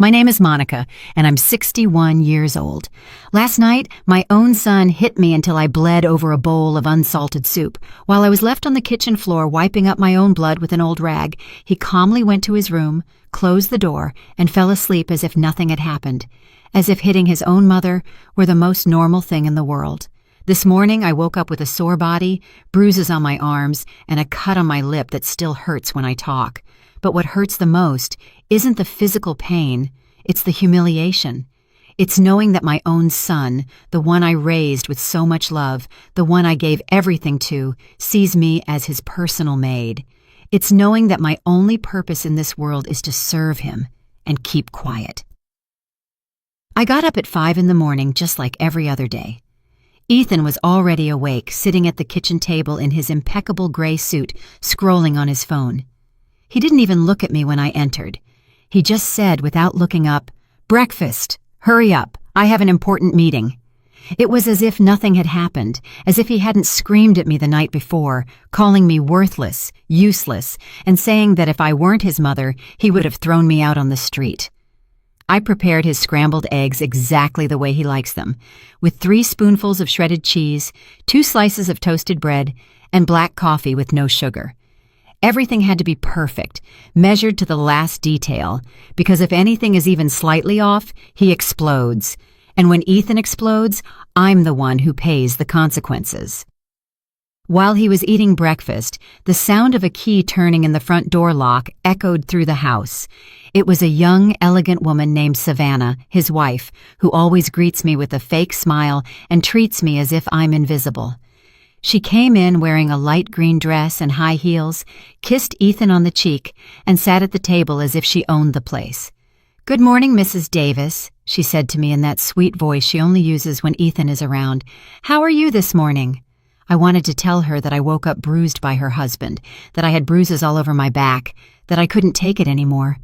My name is Monica, and I'm 61 years old. Last night, my own son hit me until I bled over a bowl of unsalted soup. While I was left on the kitchen floor wiping up my own blood with an old rag, he calmly went to his room, closed the door, and fell asleep as if nothing had happened, as if hitting his own mother were the most normal thing in the world. This morning, I woke up with a sore body, bruises on my arms, and a cut on my lip that still hurts when I talk. But what hurts the most isn't the physical pain, it's the humiliation. It's knowing that my own son, the one I raised with so much love, the one I gave everything to, sees me as his personal maid. It's knowing that my only purpose in this world is to serve him and keep quiet. I got up at 5 in the morning just like every other day. Ethan was already awake, sitting at the kitchen table in his impeccable gray suit, scrolling on his phone. He didn't even look at me when I entered. He just said, without looking up, "Breakfast. Hurry up. I have an important meeting." It was as if nothing had happened, as if he hadn't screamed at me the night before, calling me worthless, useless, and saying that if I weren't his mother, he would have thrown me out on the street. I prepared his scrambled eggs exactly the way he likes them, with 3 spoonfuls of shredded cheese, 2 slices of toasted bread, and black coffee with no sugar. Everything had to be perfect, measured to the last detail, because if anything is even slightly off, he explodes. And when Ethan explodes, I'm the one who pays the consequences. While he was eating breakfast, the sound of a key turning in the front door lock echoed through the house. It was a young, elegant woman named Savannah, his wife, who always greets me with a fake smile and treats me as if I'm invisible. She came in wearing a light green dress and high heels, kissed Ethan on the cheek, and sat at the table as if she owned the place. "Good morning, Mrs. Davis," she said to me in that sweet voice she only uses when Ethan is around. "How are you this morning?" I wanted to tell her that I woke up bruised by her husband, that I had bruises all over my back, that I couldn't take it anymore.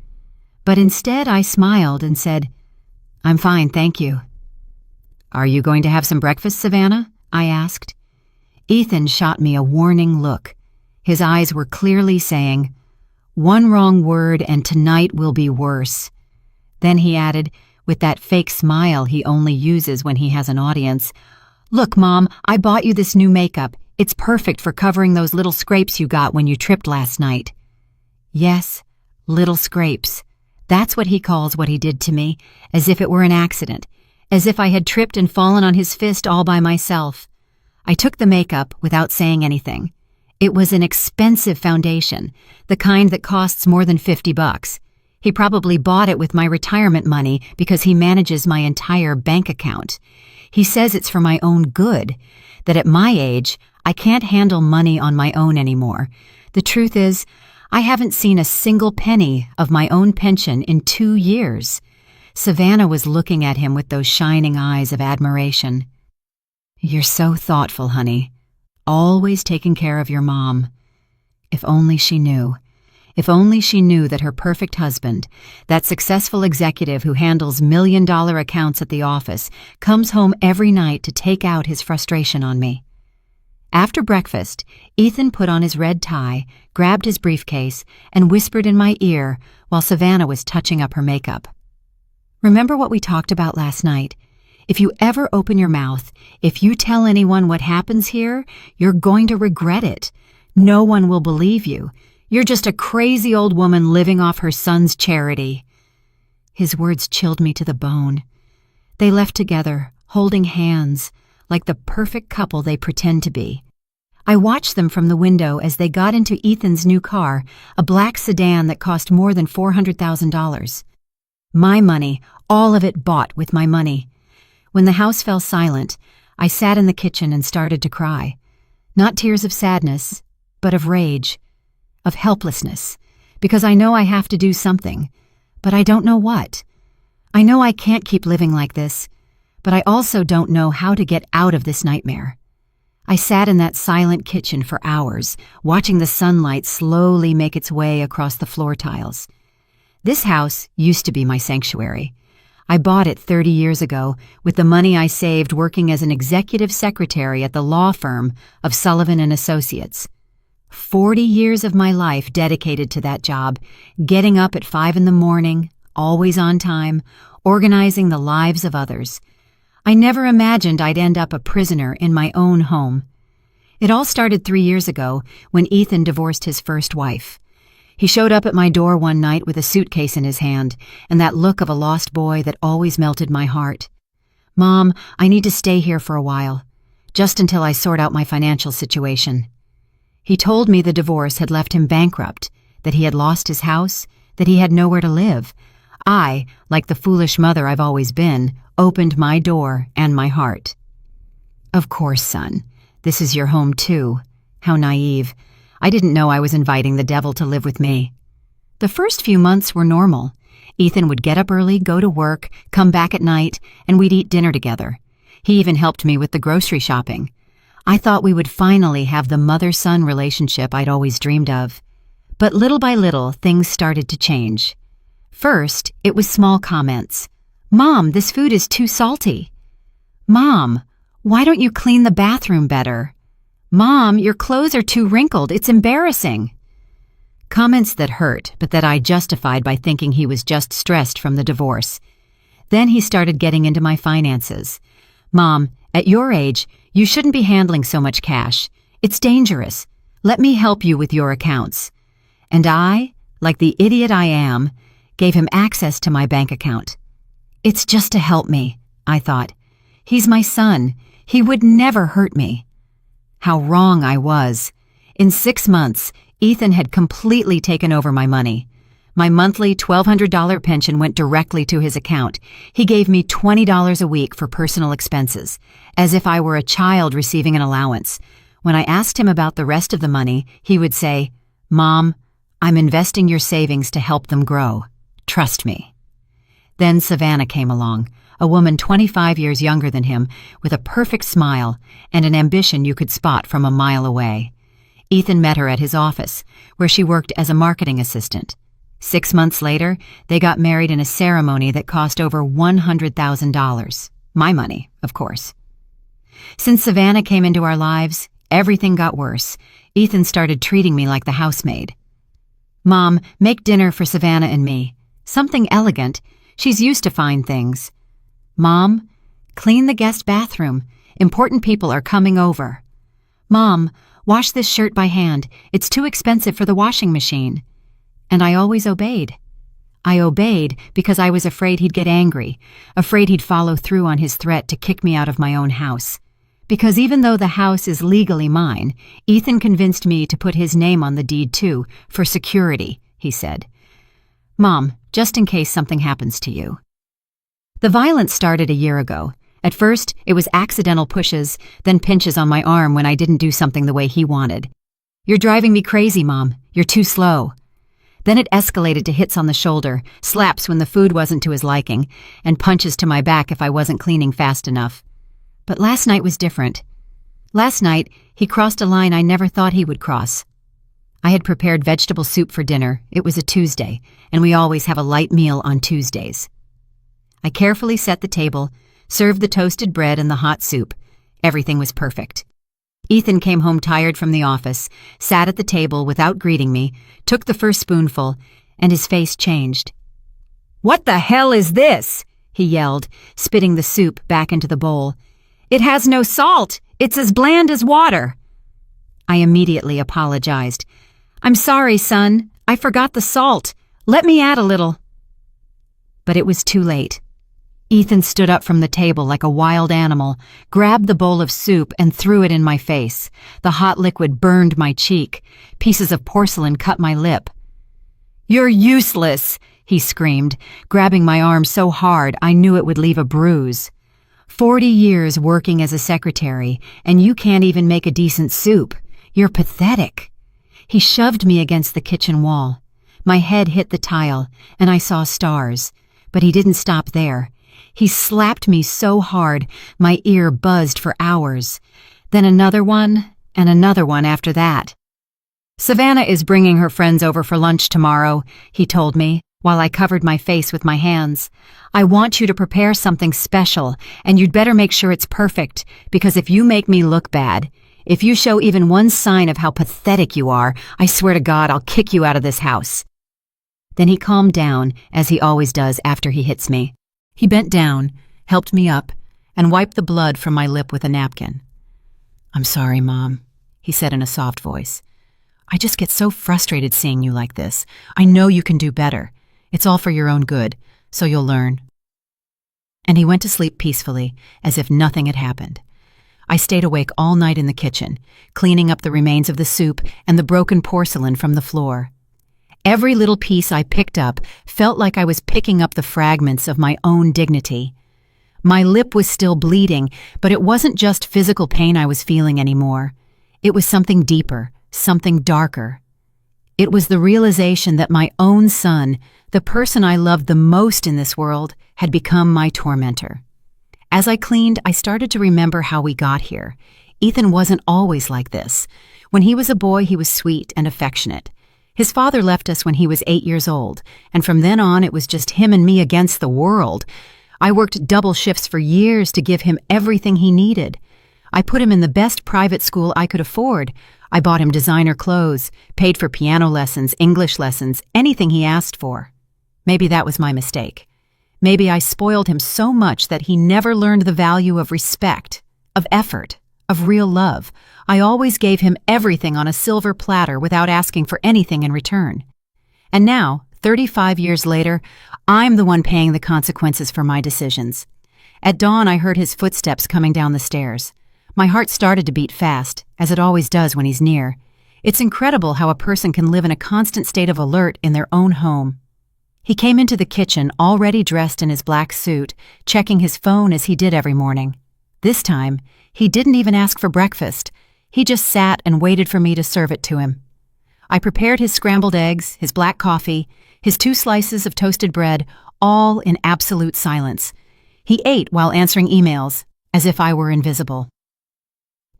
But instead I smiled and said, "I'm fine, thank you." "Are you going to have some breakfast, Savannah?" I asked. Ethan shot me a warning look. His eyes were clearly saying, "One wrong word and tonight will be worse." Then he added, with that fake smile he only uses when he has an audience, "Look, Mom, I bought you this new makeup. It's perfect for covering those little scrapes you got when you tripped last night." Yes, little scrapes. That's what he calls what he did to me, as if it were an accident, as if I had tripped and fallen on his fist all by myself. I took the makeup without saying anything. It was an expensive foundation, the kind that costs more than $50. He probably bought it with my retirement money because he manages my entire bank account. He says it's for my own good, that at my age, I can't handle money on my own anymore. The truth is, I haven't seen a single penny of my own pension in 2 years. Savannah was looking at him with those shining eyes of admiration. "You're so thoughtful, honey. Always taking care of your mom." If only she knew. If only she knew that her perfect husband, that successful executive who handles million-dollar accounts at the office, comes home every night to take out his frustration on me. After breakfast, Ethan put on his red tie, grabbed his briefcase, and whispered in my ear while Savannah was touching up her makeup. "Remember what we talked about last night? If you ever open your mouth, if you tell anyone what happens here, you're going to regret it. No one will believe you. You're just a crazy old woman living off her son's charity." His words chilled me to the bone. They left together, holding hands, like the perfect couple they pretend to be. I watched them from the window as they got into Ethan's new car, a black sedan that cost more than $400,000. My money, all of it bought with my money. When the house fell silent, I sat in the kitchen and started to cry. Not tears of sadness, but of rage, of helplessness, because I know I have to do something, but I don't know what. I know I can't keep living like this, but I also don't know how to get out of this nightmare. I sat in that silent kitchen for hours, watching the sunlight slowly make its way across the floor tiles. This house used to be my sanctuary. I bought it 30 years ago with the money I saved working as an executive secretary at the law firm of Sullivan and Associates. 40 years of my life dedicated to that job, getting up at 5 in the morning, always on time, organizing the lives of others. I never imagined I'd end up a prisoner in my own home. It all started 3 years ago when Ethan divorced his first wife. He showed up at my door one night with a suitcase in his hand and that look of a lost boy that always melted my heart. "Mom, I need to stay here for a while, just until I sort out my financial situation." He told me the divorce had left him bankrupt, that he had lost his house, that he had nowhere to live. I, like the foolish mother I've always been, opened my door and my heart. "Of course, son. This is your home too." How naive. I didn't know I was inviting the devil to live with me. The first few months were normal. Ethan would get up early, go to work, come back at night, and we'd eat dinner together. He even helped me with the grocery shopping. I thought we would finally have the mother-son relationship I'd always dreamed of. But little by little, things started to change. First, it was small comments. "Mom, this food is too salty." "Mom, why don't you clean the bathroom better?" "Mom, your clothes are too wrinkled. It's embarrassing." Comments that hurt, but that I justified by thinking he was just stressed from the divorce. Then he started getting into my finances. "Mom, at your age, you shouldn't be handling so much cash. It's dangerous. Let me help you with your accounts." And I, like the idiot I am, gave him access to my bank account. It's just to help me, I thought. He's my son. He would never hurt me. How wrong I was. In 6 months, Ethan had completely taken over my money. My monthly $1,200 pension went directly to his account. He gave me $20 a week for personal expenses, as if I were a child receiving an allowance. When I asked him about the rest of the money, he would say, "Mom, I'm investing your savings to help them grow. Trust me." Then Savannah came along, a woman 25 years younger than him, with a perfect smile and an ambition you could spot from a mile away. Ethan met her at his office, where she worked as a marketing assistant. 6 months later, they got married in a ceremony that cost over $100,000. My money, of course. Since Savannah came into our lives, everything got worse. Ethan started treating me like the housemaid. "Mom, make dinner for Savannah and me. Something elegant. She's used to fine things." "Mom, clean the guest bathroom. Important people are coming over." "Mom, wash this shirt by hand. It's too expensive for the washing machine." And I always obeyed. I obeyed because I was afraid he'd get angry, afraid he'd follow through on his threat to kick me out of my own house. Because even though the house is legally mine, Ethan convinced me to put his name on the deed too, for security, he said. "Mom, just in case something happens to you." The violence started a year ago. At first, it was accidental pushes, then pinches on my arm when I didn't do something the way he wanted. "You're driving me crazy, Mom. You're too slow." Then it escalated to hits on the shoulder, slaps when the food wasn't to his liking, and punches to my back if I wasn't cleaning fast enough. But last night was different. Last night, he crossed a line I never thought he would cross. I had prepared vegetable soup for dinner. It was a Tuesday, and we always have a light meal on Tuesdays. I carefully set the table, served the toasted bread and the hot soup. Everything was perfect. Ethan came home tired from the office, sat at the table without greeting me, took the first spoonful, and his face changed. "What the hell is this?" he yelled, spitting the soup back into the bowl. "It has no salt. It's as bland as water." I immediately apologized. "I'm sorry, son. I forgot the salt. Let me add a little." But it was too late. Ethan stood up from the table like a wild animal, grabbed the bowl of soup and threw it in my face. The hot liquid burned my cheek. Pieces of porcelain cut my lip. "You're useless," he screamed, grabbing my arm so hard I knew it would leave a bruise. 40 years working as a secretary, and you can't even make a decent soup. You're pathetic. He shoved me against the kitchen wall. My head hit the tile, and I saw stars. But he didn't stop there. He slapped me so hard, my ear buzzed for hours. Then another one, and another one after that. "Savannah is bringing her friends over for lunch tomorrow," he told me, while I covered my face with my hands. "I want you to prepare something special, and you'd better make sure it's perfect, because if you make me look bad, if you show even one sign of how pathetic you are, I swear to God I'll kick you out of this house." Then he calmed down, as he always does after he hits me. He bent down, helped me up, and wiped the blood from my lip with a napkin. "I'm sorry, Mom," he said in a soft voice. "I just get so frustrated seeing you like this. I know you can do better. It's all for your own good, so you'll learn." And he went to sleep peacefully, as if nothing had happened. I stayed awake all night in the kitchen, cleaning up the remains of the soup and the broken porcelain from the floor. Every little piece I picked up felt like I was picking up the fragments of my own dignity. My lip was still bleeding, but it wasn't just physical pain I was feeling anymore. It was something deeper, something darker. It was the realization that my own son, the person I loved the most in this world, had become my tormentor. As I cleaned, I started to remember how we got here. Ethan wasn't always like this. When he was a boy, he was sweet and affectionate. His father left us when he was 8 years old, and from then on it was just him and me against the world. I worked double shifts for years to give him everything he needed. I put him in the best private school I could afford. I bought him designer clothes, paid for piano lessons, English lessons, anything he asked for. Maybe that was my mistake. Maybe I spoiled him so much that he never learned the value of respect, of effort, of real love. I always gave him everything on a silver platter without asking for anything in return. And now, 35 years later, I'm the one paying the consequences for my decisions. At dawn, I heard his footsteps coming down the stairs. My heart started to beat fast, as it always does when he's near. It's incredible how a person can live in a constant state of alert in their own home. He came into the kitchen already dressed in his black suit, checking his phone as he did every morning. This time, he didn't even ask for breakfast. He just sat and waited for me to serve it to him. I prepared his scrambled eggs, his black coffee, his 2 slices of toasted bread, all in absolute silence. He ate while answering emails, as if I were invisible.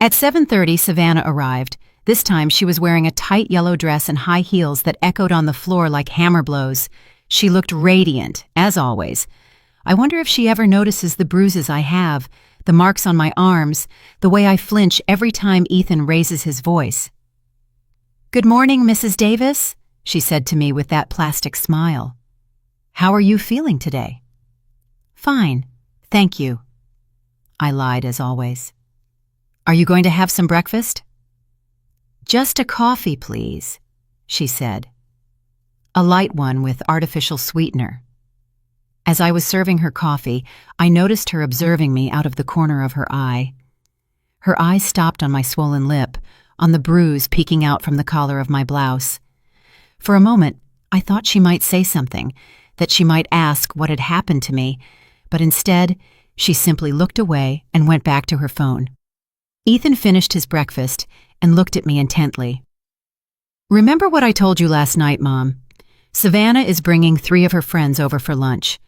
At 7:30, Savannah arrived. This time she was wearing a tight yellow dress and high heels that echoed on the floor like hammer blows. She looked radiant, as always. I wonder if she ever notices the bruises I have, the marks on my arms, the way I flinch every time Ethan raises his voice. "Good morning, Mrs. Davis," she said to me with that plastic smile. "How are you feeling today?" "Fine, thank you." I lied as always. "Are you going to have some breakfast?" "Just a coffee, please," she said. A light one with artificial sweetener. As I was serving her coffee, I noticed her observing me out of the corner of her eye. Her eyes stopped on my swollen lip, on the bruise peeking out from the collar of my blouse. For a moment, I thought she might say something, that she might ask what had happened to me, but instead, she simply looked away and went back to her phone. Ethan finished his breakfast and looked at me intently. "Remember what I told you last night, Mom? Savannah is bringing 3 of her friends over for lunch.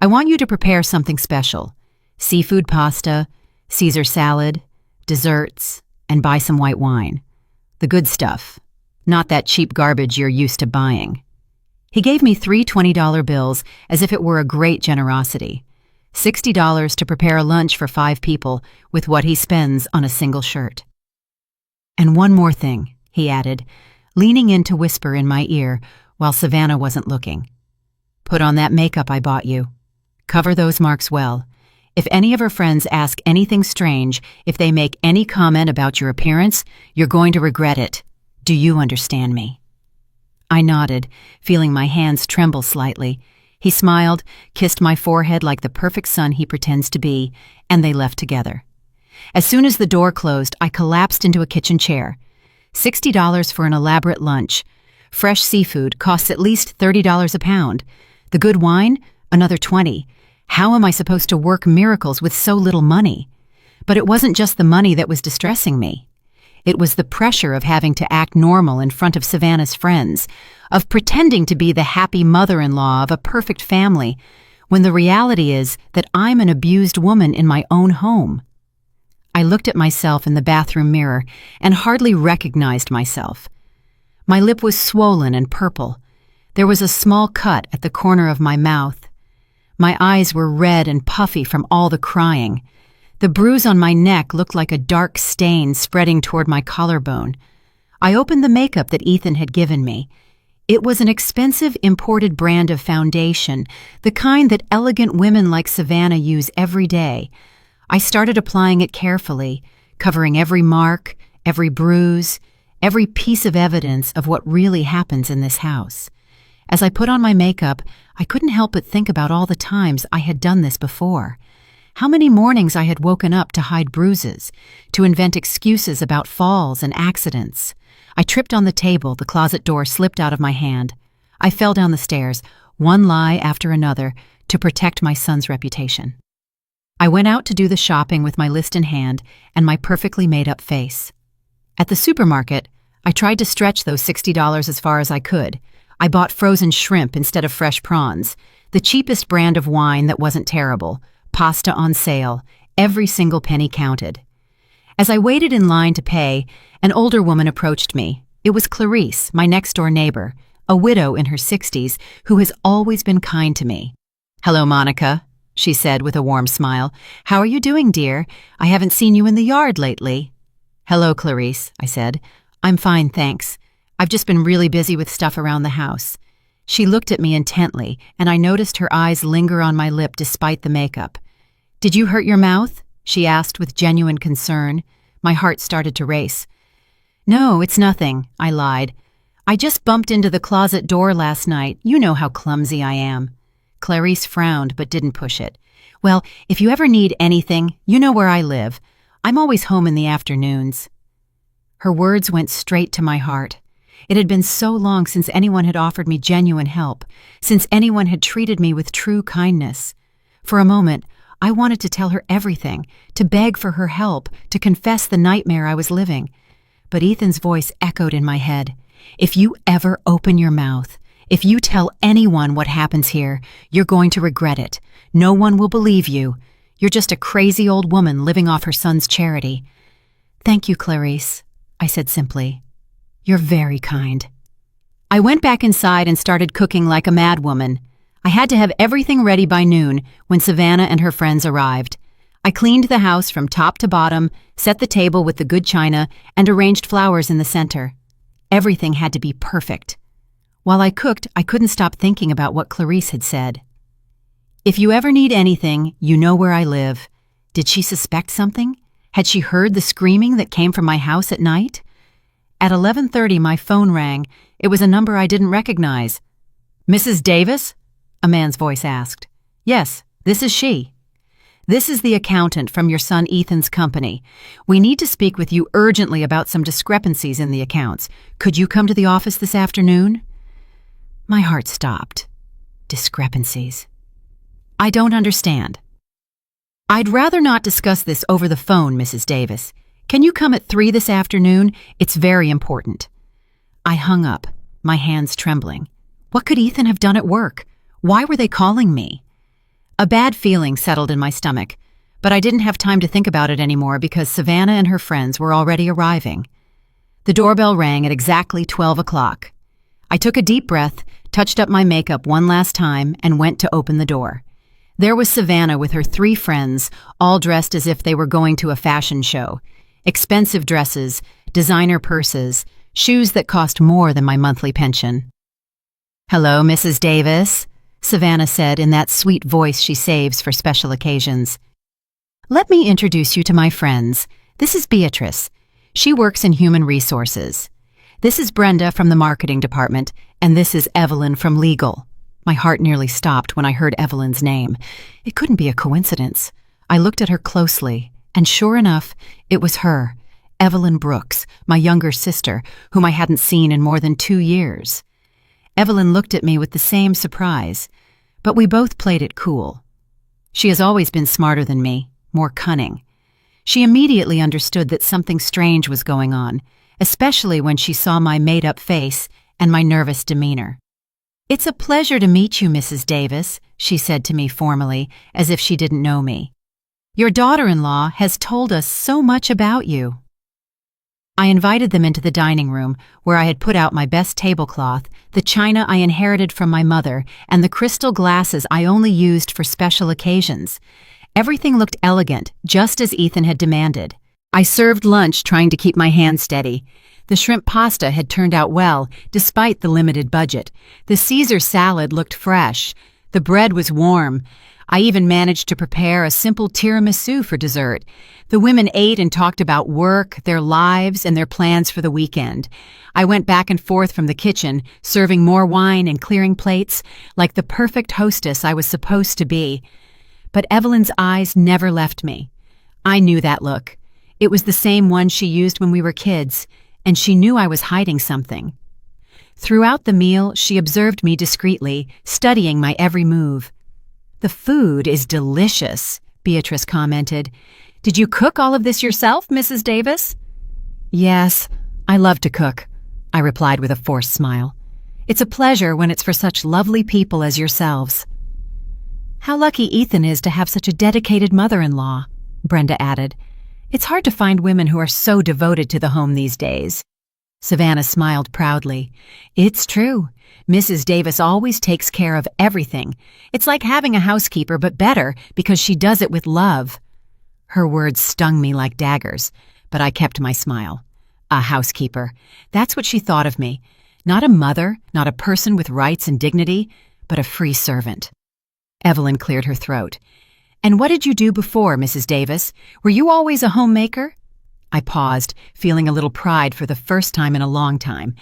I want you to prepare something special. Seafood pasta, Caesar salad, desserts, and buy some white wine. The good stuff, not that cheap garbage you're used to buying." He gave me 3 $20 bills as if it were a great generosity. $60 to prepare a lunch for 5 people with what he spends on a single shirt. "And one more thing," he added, leaning in to whisper in my ear while Savannah wasn't looking. "Put on that makeup I bought you. Cover those marks well. If any of her friends ask anything strange, if they make any comment about your appearance, you're going to regret it. Do you understand me?" I nodded, feeling my hands tremble slightly. He smiled, kissed my forehead like the perfect son he pretends to be, and they left together. As soon as the door closed, I collapsed into a kitchen chair. $60 for an elaborate lunch. Fresh seafood costs at least $30 a pound. The good wine? Another 20. How am I supposed to work miracles with so little money? But it wasn't just the money that was distressing me. It was the pressure of having to act normal in front of Savannah's friends, of pretending to be the happy mother-in-law of a perfect family, when the reality is that I'm an abused woman in my own home. I looked at myself in the bathroom mirror and hardly recognized myself. My lip was swollen and purple. There was a small cut at the corner of my mouth. My eyes were red and puffy from all the crying. The bruise on my neck looked like a dark stain spreading toward my collarbone. I opened the makeup that Ethan had given me. It was an expensive imported brand of foundation, the kind that elegant women like Savannah use every day. I started applying it carefully, covering every mark, every bruise, every piece of evidence of what really happens in this house. As I put on my makeup, I couldn't help but think about all the times I had done this before. How many mornings I had woken up to hide bruises, to invent excuses about falls and accidents. I tripped on the table, the closet door slipped out of my hand. I fell down the stairs, one lie after another, to protect my son's reputation. I went out to do the shopping with my list in hand and my perfectly made-up face. At the supermarket, I tried to stretch those $60 as far as I could. I bought frozen shrimp instead of fresh prawns, the cheapest brand of wine that wasn't terrible, pasta on sale, every single penny counted. As I waited in line to pay, an older woman approached me. It was Clarice, my next-door neighbor, a widow in her 60s who has always been kind to me. "Hello, Monica," she said with a warm smile. "How are you doing, dear? I haven't seen you in the yard lately." "Hello, Clarice," I said. "I'm fine, thanks. I've just been really busy with stuff around the house." She looked at me intently, and I noticed her eyes linger on my lip despite the makeup. "Did you hurt your mouth?" she asked with genuine concern. My heart started to race. "No, it's nothing," I lied. "I just bumped into the closet door last night. You know how clumsy I am." Clarice frowned but didn't push it. "Well, if you ever need anything, you know where I live. I'm always home in the afternoons." Her words went straight to my heart. It had been so long since anyone had offered me genuine help, since anyone had treated me with true kindness. For a moment, I wanted to tell her everything, to beg for her help, to confess the nightmare I was living. But Ethan's voice echoed in my head. "If you ever open your mouth, if you tell anyone what happens here, you're going to regret it. No one will believe you. You're just a crazy old woman living off her son's charity." "Thank you, Clarice," I said simply. "You're very kind." I went back inside and started cooking like a madwoman. I had to have everything ready by noon when Savannah and her friends arrived. I cleaned the house from top to bottom, set the table with the good china, and arranged flowers in the center. Everything had to be perfect. While I cooked, I couldn't stop thinking about what Clarice had said. "If you ever need anything, you know where I live." Did she suspect something? Had she heard the screaming that came from my house at night? At 11:30, my phone rang. It was a number I didn't recognize. "Mrs. Davis?" a man's voice asked. "Yes, this is she." "This is the accountant from your son Ethan's company. We need to speak with you urgently about some discrepancies in the accounts. Could you come to the office this afternoon?" My heart stopped. Discrepancies. "I don't understand." "I'd rather not discuss this over the phone, Mrs. Davis. Can you come at 3 this afternoon? It's very important." I hung up, my hands trembling. What could Ethan have done at work? Why were they calling me? A bad feeling settled in my stomach, but I didn't have time to think about it anymore because Savannah and her friends were already arriving. The doorbell rang at exactly 12 o'clock. I took a deep breath, touched up my makeup one last time, and went to open the door. There was Savannah with her 3 friends, all dressed as if they were going to a fashion show. Expensive dresses, designer purses, shoes that cost more than my monthly pension. "Hello, Mrs. Davis," Savannah said in that sweet voice she saves for special occasions. "Let me introduce you to my friends. This is Beatrice. She works in human resources. This is Brenda from the marketing department, and this is Evelyn from legal." My heart nearly stopped when I heard Evelyn's name. It couldn't be a coincidence. I looked at her closely, and sure enough, it was her, Evelyn Brooks, my younger sister, whom I hadn't seen in more than 2 years. Evelyn looked at me with the same surprise, but we both played it cool. She has always been smarter than me, more cunning. She immediately understood that something strange was going on, especially when she saw my made-up face and my nervous demeanor. "It's a pleasure to meet you, Mrs. Davis," she said to me formally, as if she didn't know me. "Your daughter-in-law has told us so much about you." I invited them into the dining room, where I had put out my best tablecloth, the china I inherited from my mother, and the crystal glasses I only used for special occasions. Everything looked elegant, just as Ethan had demanded. I served lunch trying to keep my hands steady. The shrimp pasta had turned out well, despite the limited budget. The Caesar salad looked fresh. The bread was warm. I even managed to prepare a simple tiramisu for dessert. The women ate and talked about work, their lives, and their plans for the weekend. I went back and forth from the kitchen, serving more wine and clearing plates, like the perfect hostess I was supposed to be. But Evelyn's eyes never left me. I knew that look. It was the same one she used when we were kids, and she knew I was hiding something. Throughout the meal, she observed me discreetly, studying my every move. "The food is delicious," Beatrice commented. "Did you cook all of this yourself, Mrs. Davis?" "Yes, I love to cook," I replied with a forced smile. "It's a pleasure when it's for such lovely people as yourselves." "How lucky Ethan is to have such a dedicated mother-in-law," Brenda added. "It's hard to find women who are so devoted to the home these days." Savannah smiled proudly. "It's true. Mrs. Davis always takes care of everything. It's like having a housekeeper, but better because she does it with love." Her words stung me like daggers, but I kept my smile. A housekeeper. That's what she thought of me. Not a mother, not a person with rights and dignity, but a free servant. Evelyn cleared her throat. "And what did you do before, Mrs. Davis? Were you always a homemaker?" I paused, feeling a little pride for the first time in a long time.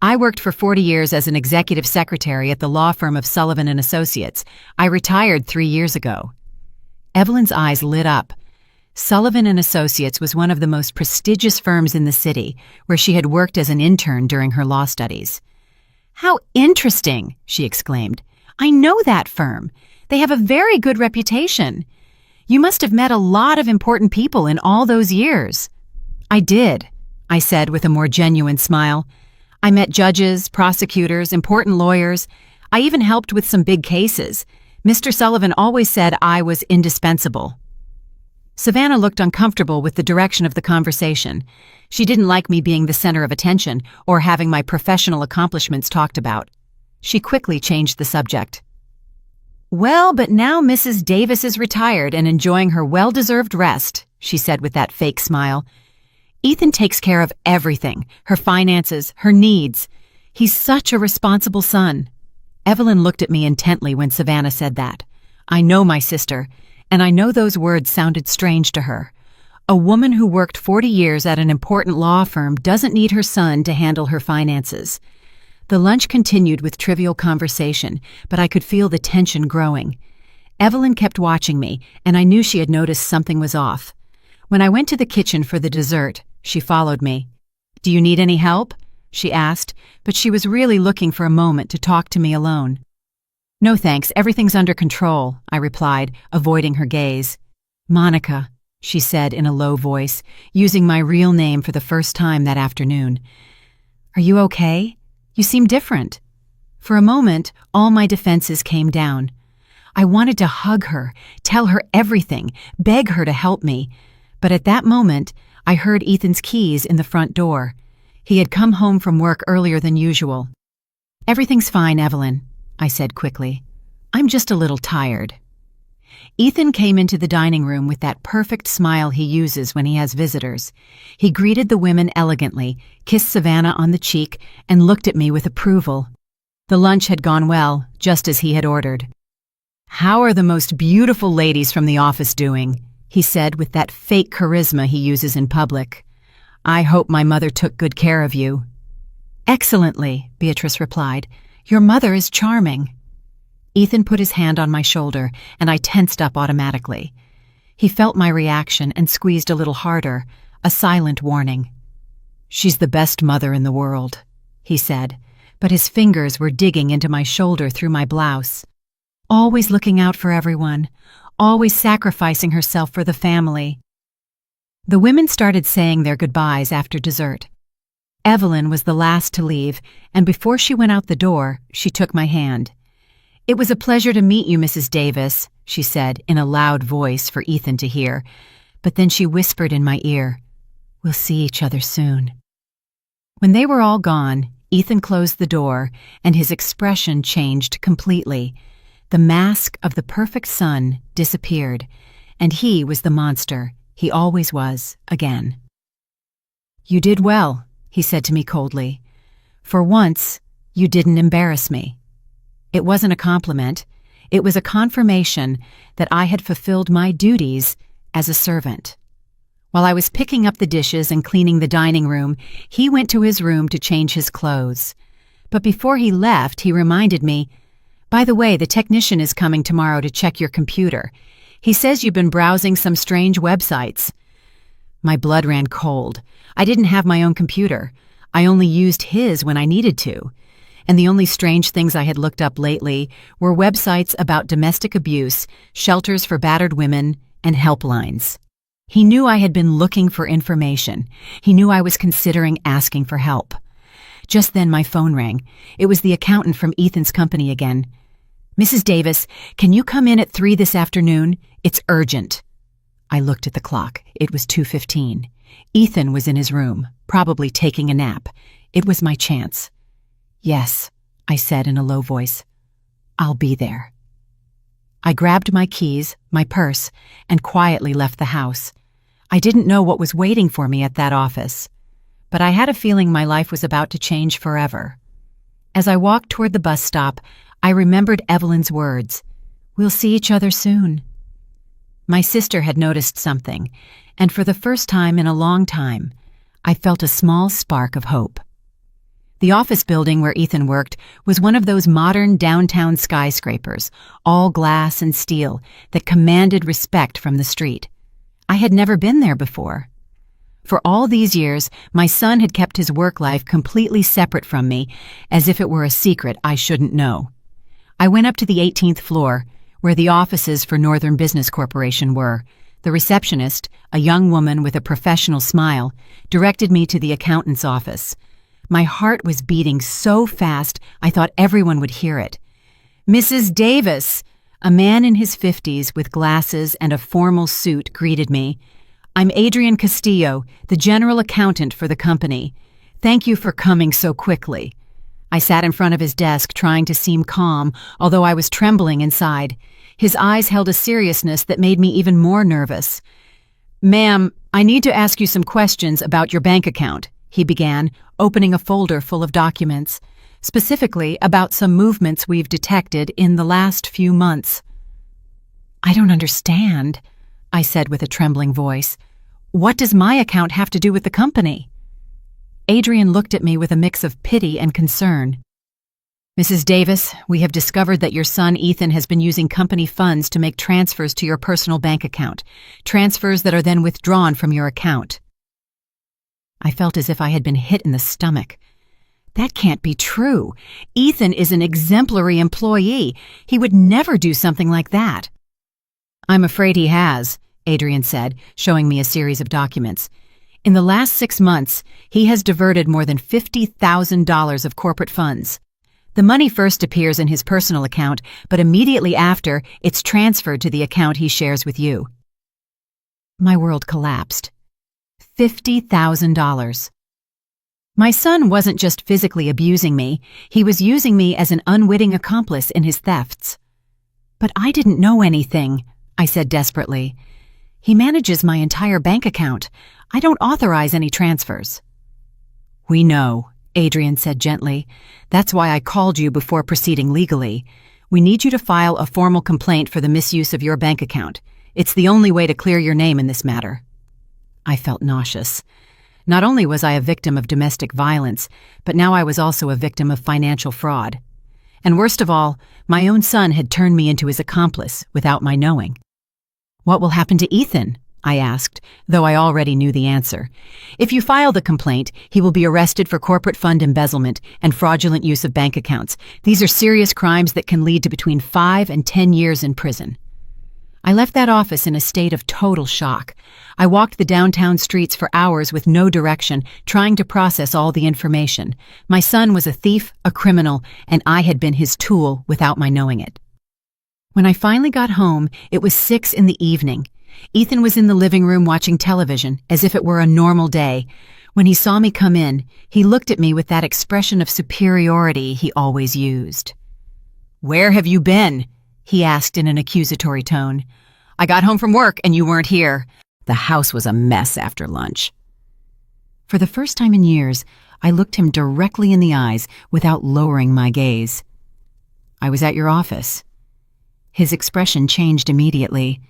"I worked for 40 years as an executive secretary at the law firm of Sullivan and Associates. I retired 3 years ago." Evelyn's eyes lit up. Sullivan and Associates was one of the most prestigious firms in the city, where she had worked as an intern during her law studies. "How interesting!" she exclaimed. "I know that firm. They have a very good reputation. You must have met a lot of important people in all those years." "I did," I said with a more genuine smile. "I met judges, prosecutors, important lawyers. I even helped with some big cases. Mr. Sullivan always said I was indispensable." Savannah looked uncomfortable with the direction of the conversation. She didn't like me being the center of attention or having my professional accomplishments talked about. She quickly changed the subject. "Well, but now Mrs. Davis is retired and enjoying her well-deserved rest," she said with that fake smile. "Ethan takes care of everything, her finances, her needs. He's such a responsible son." Evelyn looked at me intently when Savannah said that. I know my sister, and I know those words sounded strange to her. A woman who worked 40 years at an important law firm doesn't need her son to handle her finances. The lunch continued with trivial conversation, but I could feel the tension growing. Evelyn kept watching me, and I knew she had noticed something was off. When I went to the kitchen for the dessert, she followed me. "Do you need any help?" she asked, but she was really looking for a moment to talk to me alone. "No thanks, everything's under control," I replied, avoiding her gaze. "Monica," she said in a low voice, using my real name for the first time that afternoon. "Are you okay? You seem different." For a moment, all my defenses came down. I wanted to hug her, tell her everything, beg her to help me. But at that moment, I heard Ethan's keys in the front door. He had come home from work earlier than usual. "Everything's fine, Evelyn," I said quickly. "I'm just a little tired." Ethan came into the dining room with that perfect smile he uses when he has visitors. He greeted the women elegantly, kissed Savannah on the cheek, and looked at me with approval. The lunch had gone well, just as he had ordered. "How are the most beautiful ladies from the office doing?" he said with that fake charisma he uses in public. "I hope my mother took good care of you." "Excellently," Beatrice replied. "Your mother is charming." Ethan put his hand on my shoulder, and I tensed up automatically. He felt my reaction and squeezed a little harder, a silent warning. "She's the best mother in the world," he said, but his fingers were digging into my shoulder through my blouse. Always looking out for everyone, always sacrificing herself for the family. The women started saying their goodbyes after dessert. Evelyn was the last to leave, and before she went out the door, she took my hand. "It was a pleasure to meet you, Mrs. Davis," she said in a loud voice for Ethan to hear, but then she whispered in my ear, "We'll see each other soon." When they were all gone, Ethan closed the door, and his expression changed completely. The mask of the perfect son disappeared, and he was the monster, He always was, again. "You did well," he said to me coldly. "For once, you didn't embarrass me." It wasn't a compliment. It was a confirmation that I had fulfilled my duties as a servant. While I was picking up the dishes and cleaning the dining room, he went to his room to change his clothes. But before he left, he reminded me, "By the way, the technician is coming tomorrow to check your computer. He says you've been browsing some strange websites." My blood ran cold. I didn't have my own computer. I only used his when I needed to. And the only strange things I had looked up lately were websites about domestic abuse, shelters for battered women, and helplines. He knew I had been looking for information. He knew I was considering asking for help. Just then my phone rang. It was the accountant from Ethan's company again. "Mrs. Davis, can you come in at 3 this afternoon? It's urgent." I looked at the clock. It was 2:15. Ethan was in his room, probably taking a nap. It was my chance. "Yes," I said in a low voice. "I'll be there." I grabbed my keys, my purse, and quietly left the house. I didn't know what was waiting for me at that office, but I had a feeling my life was about to change forever. As I walked toward the bus stop, I remembered Evelyn's words, "We'll see each other soon." My sister had noticed something, and for the first time in a long time, I felt a small spark of hope. The office building where Ethan worked was one of those modern downtown skyscrapers, all glass and steel, that commanded respect from the street. I had never been there before. For all these years, my son had kept his work life completely separate from me, as if it were a secret I shouldn't know. I went up to the 18th floor, where the offices for Northern Business Corporation were. The receptionist, a young woman with a professional smile, directed me to the accountant's office. My heart was beating so fast I thought everyone would hear it. "Mrs. Davis!" A man in his 50s with glasses and a formal suit greeted me. "I'm Adrian Castillo, the general accountant for the company. Thank you for coming so quickly." I sat in front of his desk trying to seem calm, although I was trembling inside. His eyes held a seriousness that made me even more nervous. "Ma'am, I need to ask you some questions about your bank account," he began, opening a folder full of documents, specifically about some movements we've detected in the last few months. "I don't understand," I said with a trembling voice. "What does my account have to do with the company?" Adrian looked at me with a mix of pity and concern. "Mrs. Davis, we have discovered that your son Ethan has been using company funds to make transfers to your personal bank account, transfers that are then withdrawn from your account." I felt as if I had been hit in the stomach. That can't be true. Ethan is an exemplary employee. He would never do something like that. "I'm afraid he has," Adrian said, showing me a series of documents. "In the last 6 months, he has diverted more than $50,000 of corporate funds. The money first appears in his personal account, but immediately after, it's transferred to the account he shares with you." My world collapsed. $50,000. My son wasn't just physically abusing me, he was using me as an unwitting accomplice in his thefts. "But I didn't know anything," I said desperately. "He manages my entire bank account. I don't authorize any transfers." "We know," Adrian said gently. "That's why I called you before proceeding legally. We need you to file a formal complaint for the misuse of your bank account. It's the only way to clear your name in this matter." I felt nauseous. Not only was I a victim of domestic violence, but now I was also a victim of financial fraud. And worst of all, my own son had turned me into his accomplice without my knowing. "What will happen to Ethan?" I asked, though I already knew the answer. "If you file the complaint, he will be arrested for corporate fund embezzlement and fraudulent use of bank accounts. These are serious crimes that can lead to between 5 and 10 years in prison." I left that office in a state of total shock. I walked the downtown streets for hours with no direction, trying to process all the information. My son was a thief, a criminal, and I had been his tool without my knowing it. When I finally got home, it was 6 in the evening. Ethan was in the living room watching television, as if it were a normal day. When he saw me come in, he looked at me with that expression of superiority he always used. "Where have you been?" he asked in an accusatory tone. "I got home from work and you weren't here. The house was a mess after lunch. For the first time in years, I looked him directly in the eyes without lowering my gaze. I was at your office. His expression changed immediately.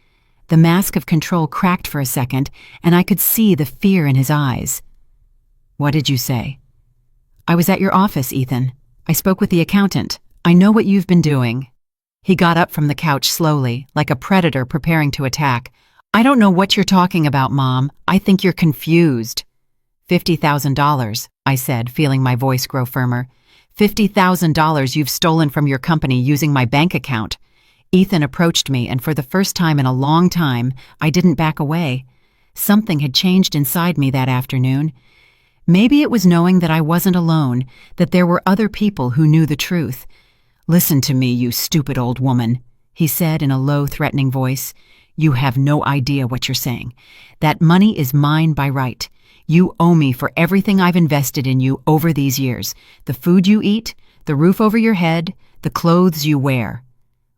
The mask of control cracked for a second, and I could see the fear in his eyes. What did you say? I was at your office, Ethan. I spoke with the accountant. I know what you've been doing. He got up from the couch slowly, like a predator preparing to attack. I don't know what you're talking about, Mom. I think you're confused. $50,000, I said, feeling my voice grow firmer. $50,000 you've stolen from your company using my bank account. Ethan approached me, and for the first time in a long time, I didn't back away. Something had changed inside me that afternoon. Maybe it was knowing that I wasn't alone, that there were other people who knew the truth. Listen to me, you stupid old woman, he said in a low, threatening voice. You have no idea what you're saying. That money is mine by right. You owe me for everything I've invested in you over these years. The food you eat, the roof over your head, the clothes you wear.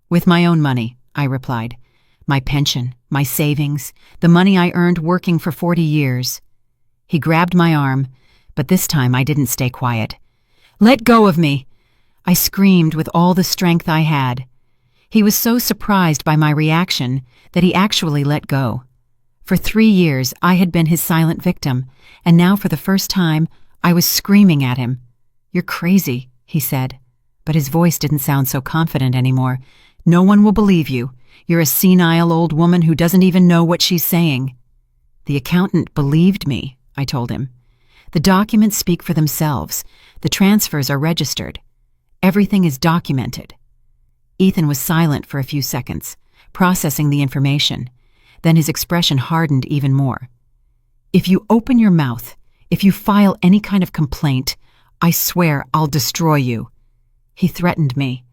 With my own money, I replied. My pension, my savings, the money I earned working for 40 years. He grabbed my arm, but this time I didn't stay quiet. Let go of me! I screamed with all the strength I had. He was so surprised by my reaction that he actually let go. For 3 years, I had been his silent victim, and now for the first time, I was screaming at him. You're crazy, he said, but his voice didn't sound so confident anymore. No one will believe you. You're a senile old woman who doesn't even know what she's saying. The accountant believed me, I told him. The documents speak for themselves. The transfers are registered. Everything is documented. Ethan was silent for a few seconds, processing the information. Then his expression hardened even more. If you open your mouth, if you file any kind of complaint, I swear I'll destroy you. He threatened me.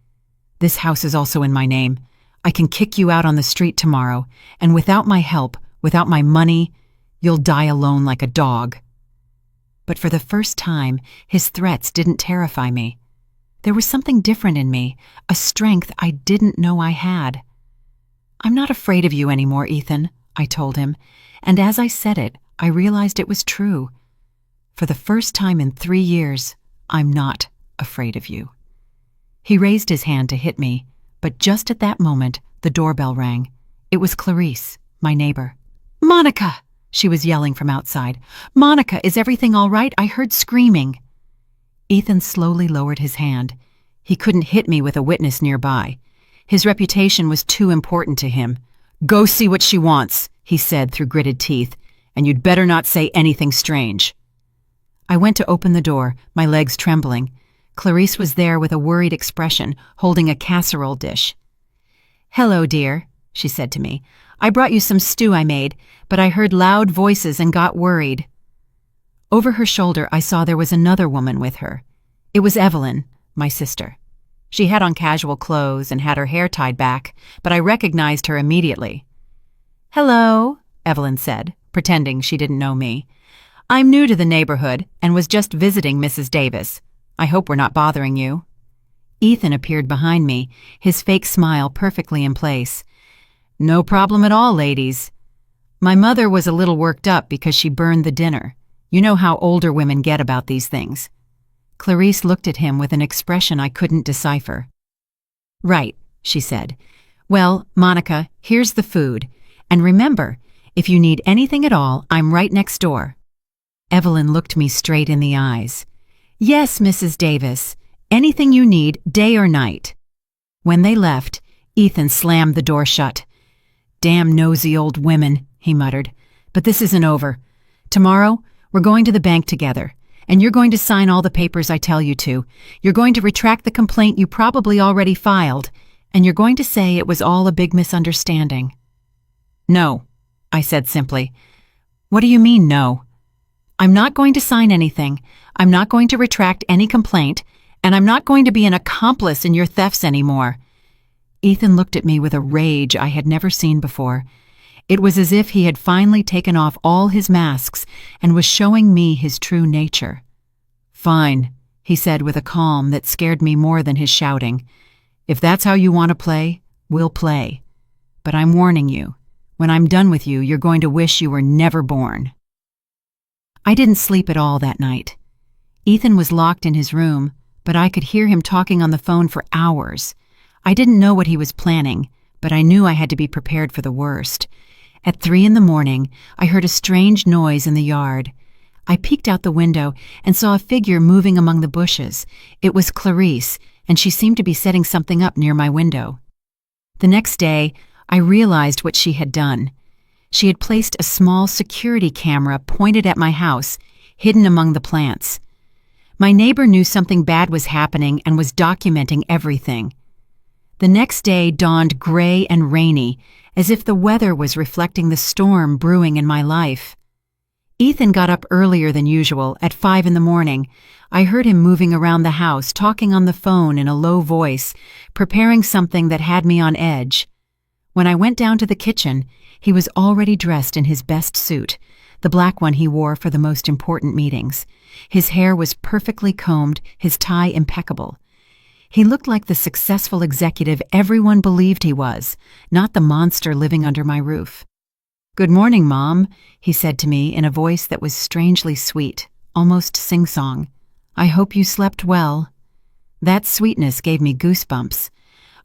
This house is also in my name. I can kick you out on the street tomorrow, and without my help, without my money, you'll die alone like a dog. But for the first time, his threats didn't terrify me. There was something different in me, a strength I didn't know I had. I'm not afraid of you anymore, Ethan, I told him, and as I said it, I realized it was true. For the first time in 3 years, I'm not afraid of you. He raised his hand to hit me, but just at that moment, the doorbell rang. It was Clarice, my neighbor. Monica! She was yelling from outside. Monica, is everything all right? I heard screaming. Ethan slowly lowered his hand. He couldn't hit me with a witness nearby. His reputation was too important to him. Go see what she wants, he said through gritted teeth, and you'd better not say anything strange. I went to open the door, my legs trembling. Clarice was there with a worried expression, holding a casserole dish. Hello, dear, she said to me. I brought you some stew I made, but I heard loud voices and got worried. Over her shoulder, I saw there was another woman with her. It was Evelyn, my sister. She had on casual clothes and had her hair tied back, but I recognized her immediately. Hello, Evelyn said, pretending she didn't know me. I'm new to the neighborhood and was just visiting Mrs. Davis. I hope we're not bothering you. Ethan appeared behind me, his fake smile perfectly in place. No problem at all, ladies. My mother was a little worked up because she burned the dinner. You know how older women get about these things. Clarice looked at him with an expression I couldn't decipher. Right, she said. Well, Monica, here's the food. And remember, if you need anything at all, I'm right next door. Evelyn looked me straight in the eyes. Yes, Mrs. Davis. Anything you need, day or night. When they left, Ethan slammed the door shut. Damn nosy old women, he muttered. But this isn't over. Tomorrow, we're going to the bank together, and you're going to sign all the papers I tell you to. You're going to retract the complaint you probably already filed, and you're going to say it was all a big misunderstanding. No, I said simply. What do you mean, no? I'm not going to sign anything. I'm not going to retract any complaint, and I'm not going to be an accomplice in your thefts anymore. Ethan looked at me with a rage I had never seen before. It was as if he had finally taken off all his masks and was showing me his true nature. Fine, he said with a calm that scared me more than his shouting. If that's how you want to play, we'll play. But I'm warning you, When I'm done with you, you're going to wish you were never born." I didn't sleep at all that night. Ethan was locked in his room, but I could hear him talking on the phone for hours. I didn't know what he was planning, but I knew I had to be prepared for the worst. At 3 a.m, I heard a strange noise in the yard. I peeked out the window and saw a figure moving among the bushes. It was Clarice, and she seemed to be setting something up near my window. The next day, I realized what she had done. She had placed a small security camera pointed at my house, hidden among the plants. My neighbor knew something bad was happening and was documenting everything. The next day dawned gray and rainy, as if the weather was reflecting the storm brewing in my life. Ethan got up earlier than usual, at 5 a.m. I heard him moving around the house, talking on the phone in a low voice, preparing something that had me on edge. When I went down to the kitchen, he was already dressed in his best suit, the black one he wore for the most important meetings. His hair was perfectly combed, his tie impeccable. He looked like the successful executive everyone believed he was, not the monster living under my roof. "Good morning, Mom," he said to me in a voice that was strangely sweet, almost sing-song. "I hope you slept well." That sweetness gave me goosebumps.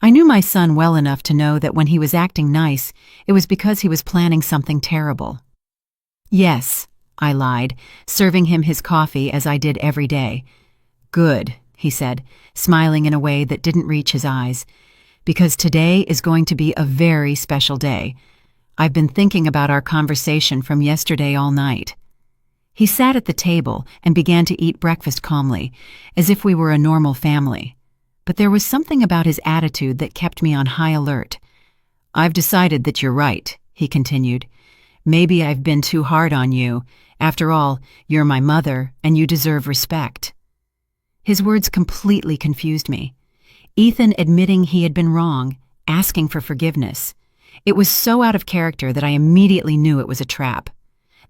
I knew my son well enough to know that when he was acting nice, it was because he was planning something terrible. "Yes," I lied, serving him his coffee as I did every day. "Good," he said, smiling in a way that didn't reach his eyes, "because today is going to be a very special day. I've been thinking about our conversation from yesterday all night." He sat at the table and began to eat breakfast calmly, as if we were a normal family. But there was something about his attitude that kept me on high alert. "I've decided that you're right," he continued. "Maybe I've been too hard on you. After all, you're my mother, and you deserve respect." His words completely confused me. Ethan admitting he had been wrong, asking for forgiveness. It was so out of character that I immediately knew it was a trap.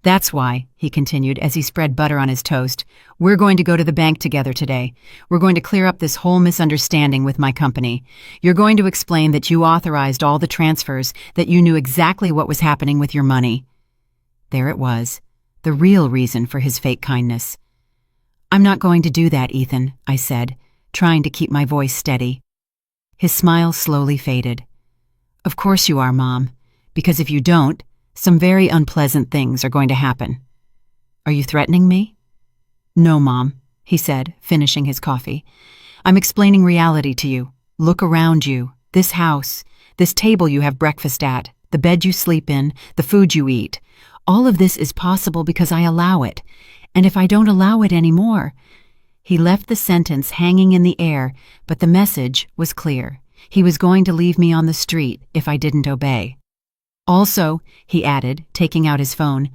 "That's why," he continued as he spread butter on his toast, "we're going to go to the bank together today. We're going to clear up this whole misunderstanding with my company. You're going to explain that you authorized all the transfers, that you knew exactly what was happening with your money." There it was, the real reason for his fake kindness. "I'm not going to do that, Ethan," I said, trying to keep my voice steady. His smile slowly faded. "Of course you are, Mom, because if you don't, some very unpleasant things are going to happen." "Are you threatening me?" "No, Mom," he said, finishing his coffee. "I'm explaining reality to you. Look around you. This house, this table you have breakfast at, the bed you sleep in, the food you eat. All of this is possible because I allow it. And if I don't allow it anymore—" He left the sentence hanging in the air, but the message was clear. He was going to leave me on the street if I didn't obey. "Also," he added, taking out his phone,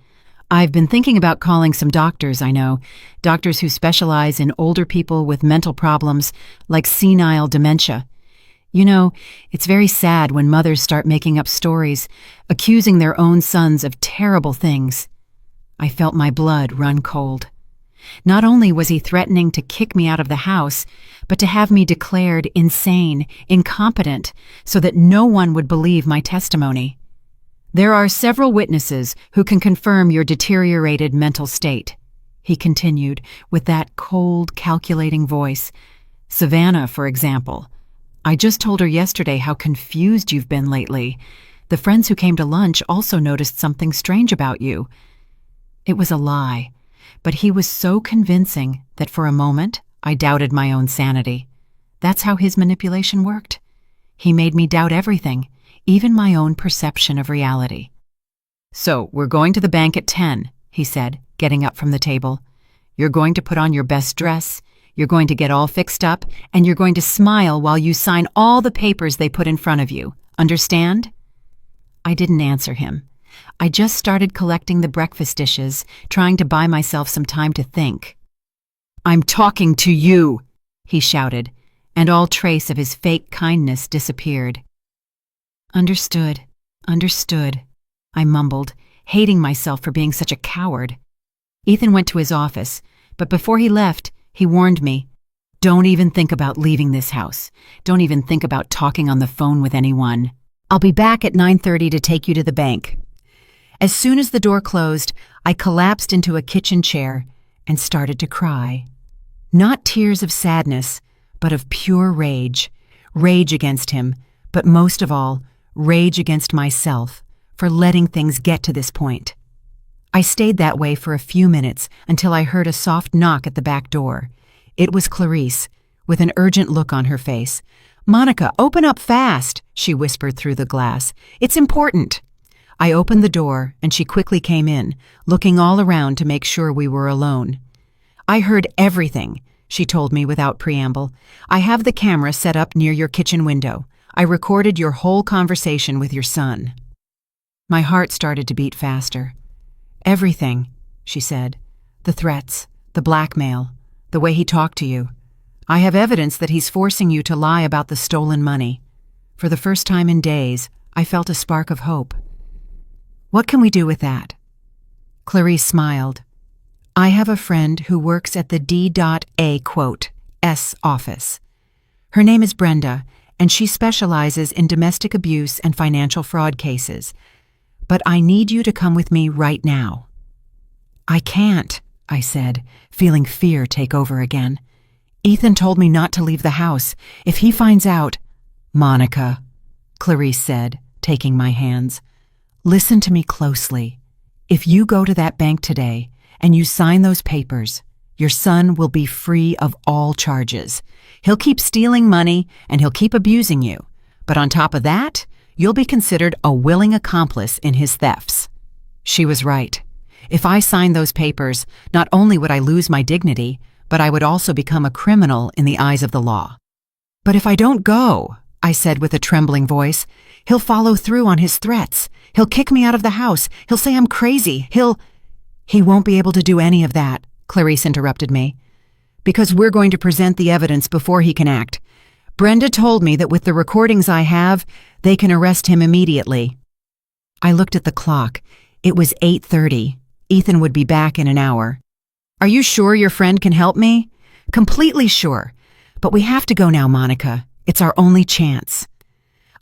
"I've been thinking about calling some doctors I know, doctors who specialize in older people with mental problems, like senile dementia. You know, it's very sad when mothers start making up stories, accusing their own sons of terrible things." I felt my blood run cold. Not only was he threatening to kick me out of the house, but to have me declared insane, incompetent, so that no one would believe my testimony. "There are several witnesses who can confirm your deteriorated mental state," he continued with that cold, calculating voice. "Savannah, for example. I just told her yesterday how confused you've been lately. The friends who came to lunch also noticed something strange about you." It was a lie, but he was so convincing that for a moment I doubted my own sanity. That's how his manipulation worked. He made me doubt everything, even my own perception of reality. "So, we're going to the bank at 10, he said, getting up from the table. "You're going to put on your best dress, you're going to get all fixed up, and you're going to smile while you sign all the papers they put in front of you. Understand?" I didn't answer him. I just started collecting the breakfast dishes, trying to buy myself some time to think. "I'm talking to you," he shouted, and all trace of his fake kindness disappeared. Understood, I mumbled, hating myself for being such a coward. Ethan went to his office, but before he left, he warned me, "Don't even think about leaving this house. Don't even think about talking on the phone with anyone." I'll be back at 9:30 to take you to the bank." As soon as the door closed, I collapsed into a kitchen chair and started to cry. Not tears of sadness, but of pure rage. Rage against him, but most of all, rage against myself for letting things get to this point. I stayed that way for a few minutes until I heard a soft knock at the back door. It was Clarice, with an urgent look on her face. "Monica, open up fast," she whispered through the glass. "It's important." I opened the door, and she quickly came in, looking all around to make sure we were alone. "I heard everything," she told me without preamble. "I have the camera set up near your kitchen window. I recorded your whole conversation with your son." My heart started to beat faster. "Everything," she said. "The threats, the blackmail, the way he talked to you. I have evidence that he's forcing you to lie about the stolen money." For the first time in days, I felt a spark of hope. "What can we do with that?" Clarice smiled. "I have a friend who works at the D.A.S office. Her name is Brenda, and she specializes in domestic abuse and financial fraud cases. But I need you to come with me right now." "I can't," I said, feeling fear take over again. "Ethan told me not to leave the house. If he finds out—" "Monica," Clarice said, taking my hands, "listen to me closely. If you go to that bank today and you sign those papers, your son will be free of all charges. He'll keep stealing money and he'll keep abusing you. But on top of that, you'll be considered a willing accomplice in his thefts." She was right. If I signed those papers, not only would I lose my dignity, but I would also become a criminal in the eyes of the law. "But if I don't go," I said with a trembling voice, "he'll follow through on his threats. He'll kick me out of the house. He'll say I'm crazy. He won't be able to do any of that," Clarice interrupted me, "because we're going to present the evidence before he can act. Brenda told me that with the recordings I have, they can arrest him immediately." I looked at the clock. It was 8:30. Ethan would be back in an hour. "Are you sure your friend can help me?" "Completely sure. But we have to go now, Monica. It's our only chance."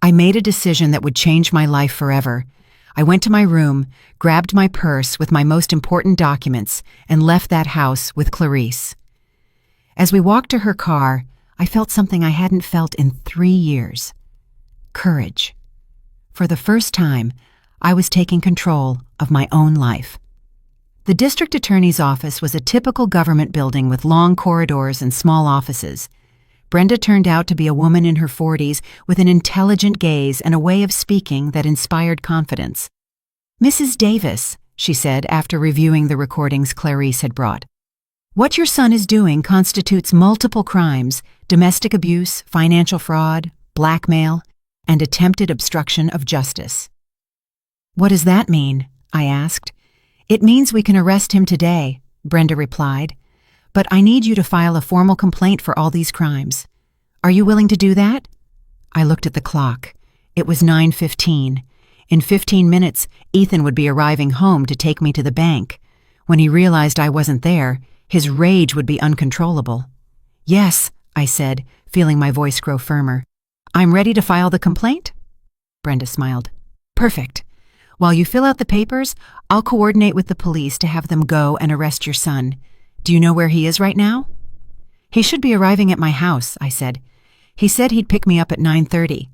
I made a decision that would change my life forever. I went to my room, grabbed my purse with my most important documents, and left that house with Clarice. As we walked to her car, I felt something I hadn't felt in 3 years. Courage. For the first time, I was taking control of my own life. The district attorney's office was a typical government building with long corridors and small offices. Brenda turned out to be a woman in her 40s with an intelligent gaze and a way of speaking that inspired confidence. "Mrs. Davis," she said after reviewing the recordings Clarice had brought, "what your son is doing constitutes multiple crimes: domestic abuse, financial fraud, blackmail, and attempted obstruction of justice." "What does that mean?" I asked. "It means we can arrest him today," Brenda replied. "But I need you to file a formal complaint for all these crimes. Are you willing to do that?" I looked at the clock. It was 9:15. In 15 minutes, Ethan would be arriving home to take me to the bank. When he realized I wasn't there, his rage would be uncontrollable. "Yes," I said, feeling my voice grow firmer. "I'm ready to file the complaint?" Brenda smiled. "Perfect. While you fill out the papers, I'll coordinate with the police to have them go and arrest your son. Do you know where he is right now?" "He should be arriving at my house," I said. "He said he'd pick me up at 9:30.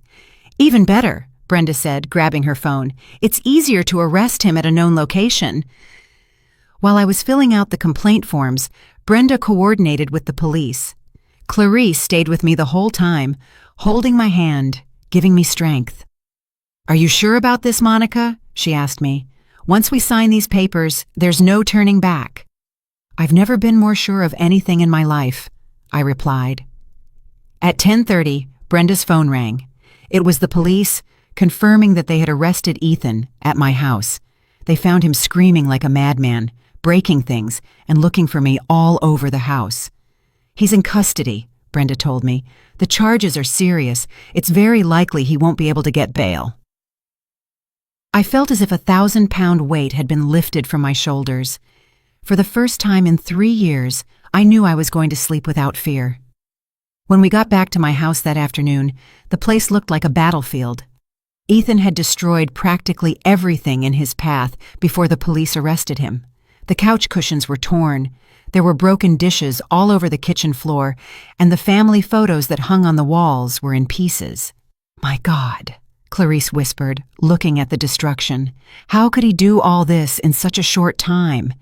"Even better," Brenda said, grabbing her phone. "It's easier to arrest him at a known location." While I was filling out the complaint forms, Brenda coordinated with the police. Clarice stayed with me the whole time, holding my hand, giving me strength. "Are you sure about this, Monica?" she asked me. "Once we sign these papers, there's no turning back." "I've never been more sure of anything in my life," I replied. At 10:30, Brenda's phone rang. It was the police, confirming that they had arrested Ethan at my house. They found him screaming like a madman, breaking things, and looking for me all over the house. "He's in custody," Brenda told me. "The charges are serious. It's very likely he won't be able to get bail." I felt as if a 1,000-pound weight had been lifted from my shoulders. For the first time in 3 years, I knew I was going to sleep without fear. When we got back to my house that afternoon, the place looked like a battlefield. Ethan had destroyed practically everything in his path before the police arrested him. The couch cushions were torn. There were broken dishes all over the kitchen floor, and the family photos that hung on the walls were in pieces. "My God," Clarice whispered, looking at the destruction. "How could he do all this in such a short time?"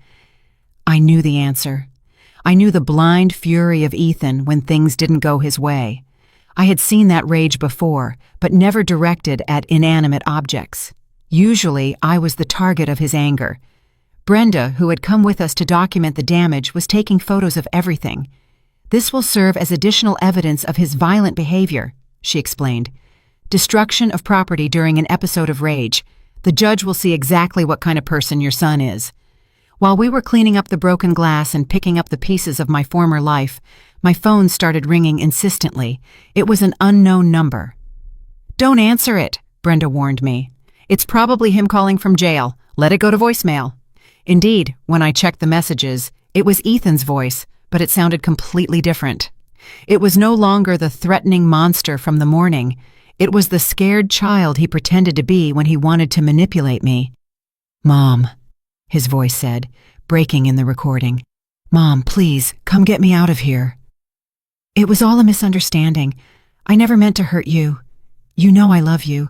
I knew the answer. I knew the blind fury of Ethan when things didn't go his way. I had seen that rage before, but never directed at inanimate objects. Usually, I was the target of his anger. Brenda, who had come with us to document the damage, was taking photos of everything. "This will serve as additional evidence of his violent behavior," she explained. "Destruction of property during an episode of rage. The judge will see exactly what kind of person your son is." While we were cleaning up the broken glass and picking up the pieces of my former life, my phone started ringing insistently. It was an unknown number. "Don't answer it," Brenda warned me. "It's probably him calling from jail. Let it go to voicemail." Indeed, when I checked the messages, it was Ethan's voice, but it sounded completely different. It was no longer the threatening monster from the morning. It was the scared child he pretended to be when he wanted to manipulate me. "Mom," his voice said, breaking in the recording. "Mom, please, come get me out of here." "It was all a misunderstanding. I never meant to hurt you. You know I love you.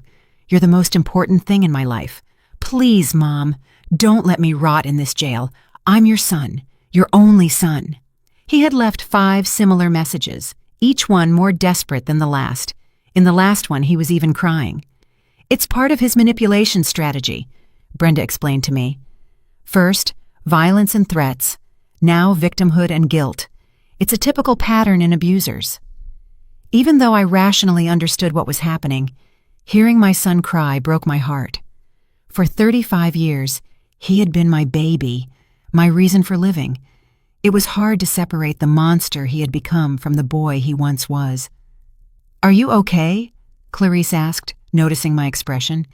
You're the most important thing in my life. Please, Mom, don't let me rot in this jail. I'm your son, your only son." He had left 5 similar messages, each one more desperate than the last. In the last one, he was even crying. "It's part of his manipulation strategy," Brenda explained to me. "First, violence and threats. Now, victimhood and guilt. It's a typical pattern in abusers." Even though I rationally understood what was happening, hearing my son cry broke my heart. For 35 years, he had been my baby, my reason for living. It was hard to separate the monster he had become from the boy he once was. "Are you okay?" Clarice asked, noticing my expression.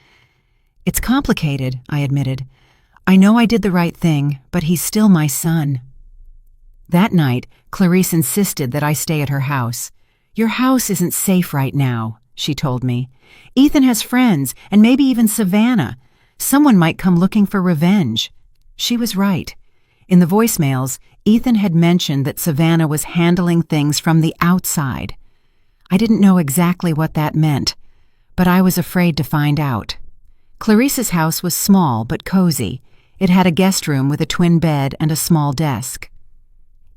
"It's complicated," I admitted. "I know I did the right thing, but he's still my son." That night, Clarice insisted that I stay at her house. "Your house isn't safe right now," she told me. "Ethan has friends, and maybe even Savannah. Someone might come looking for revenge." She was right. In the voicemails, Ethan had mentioned that Savannah was handling things from the outside. I didn't know exactly what that meant, but I was afraid to find out. Clarice's house was small but cozy. It had a guest room with a twin bed and a small desk.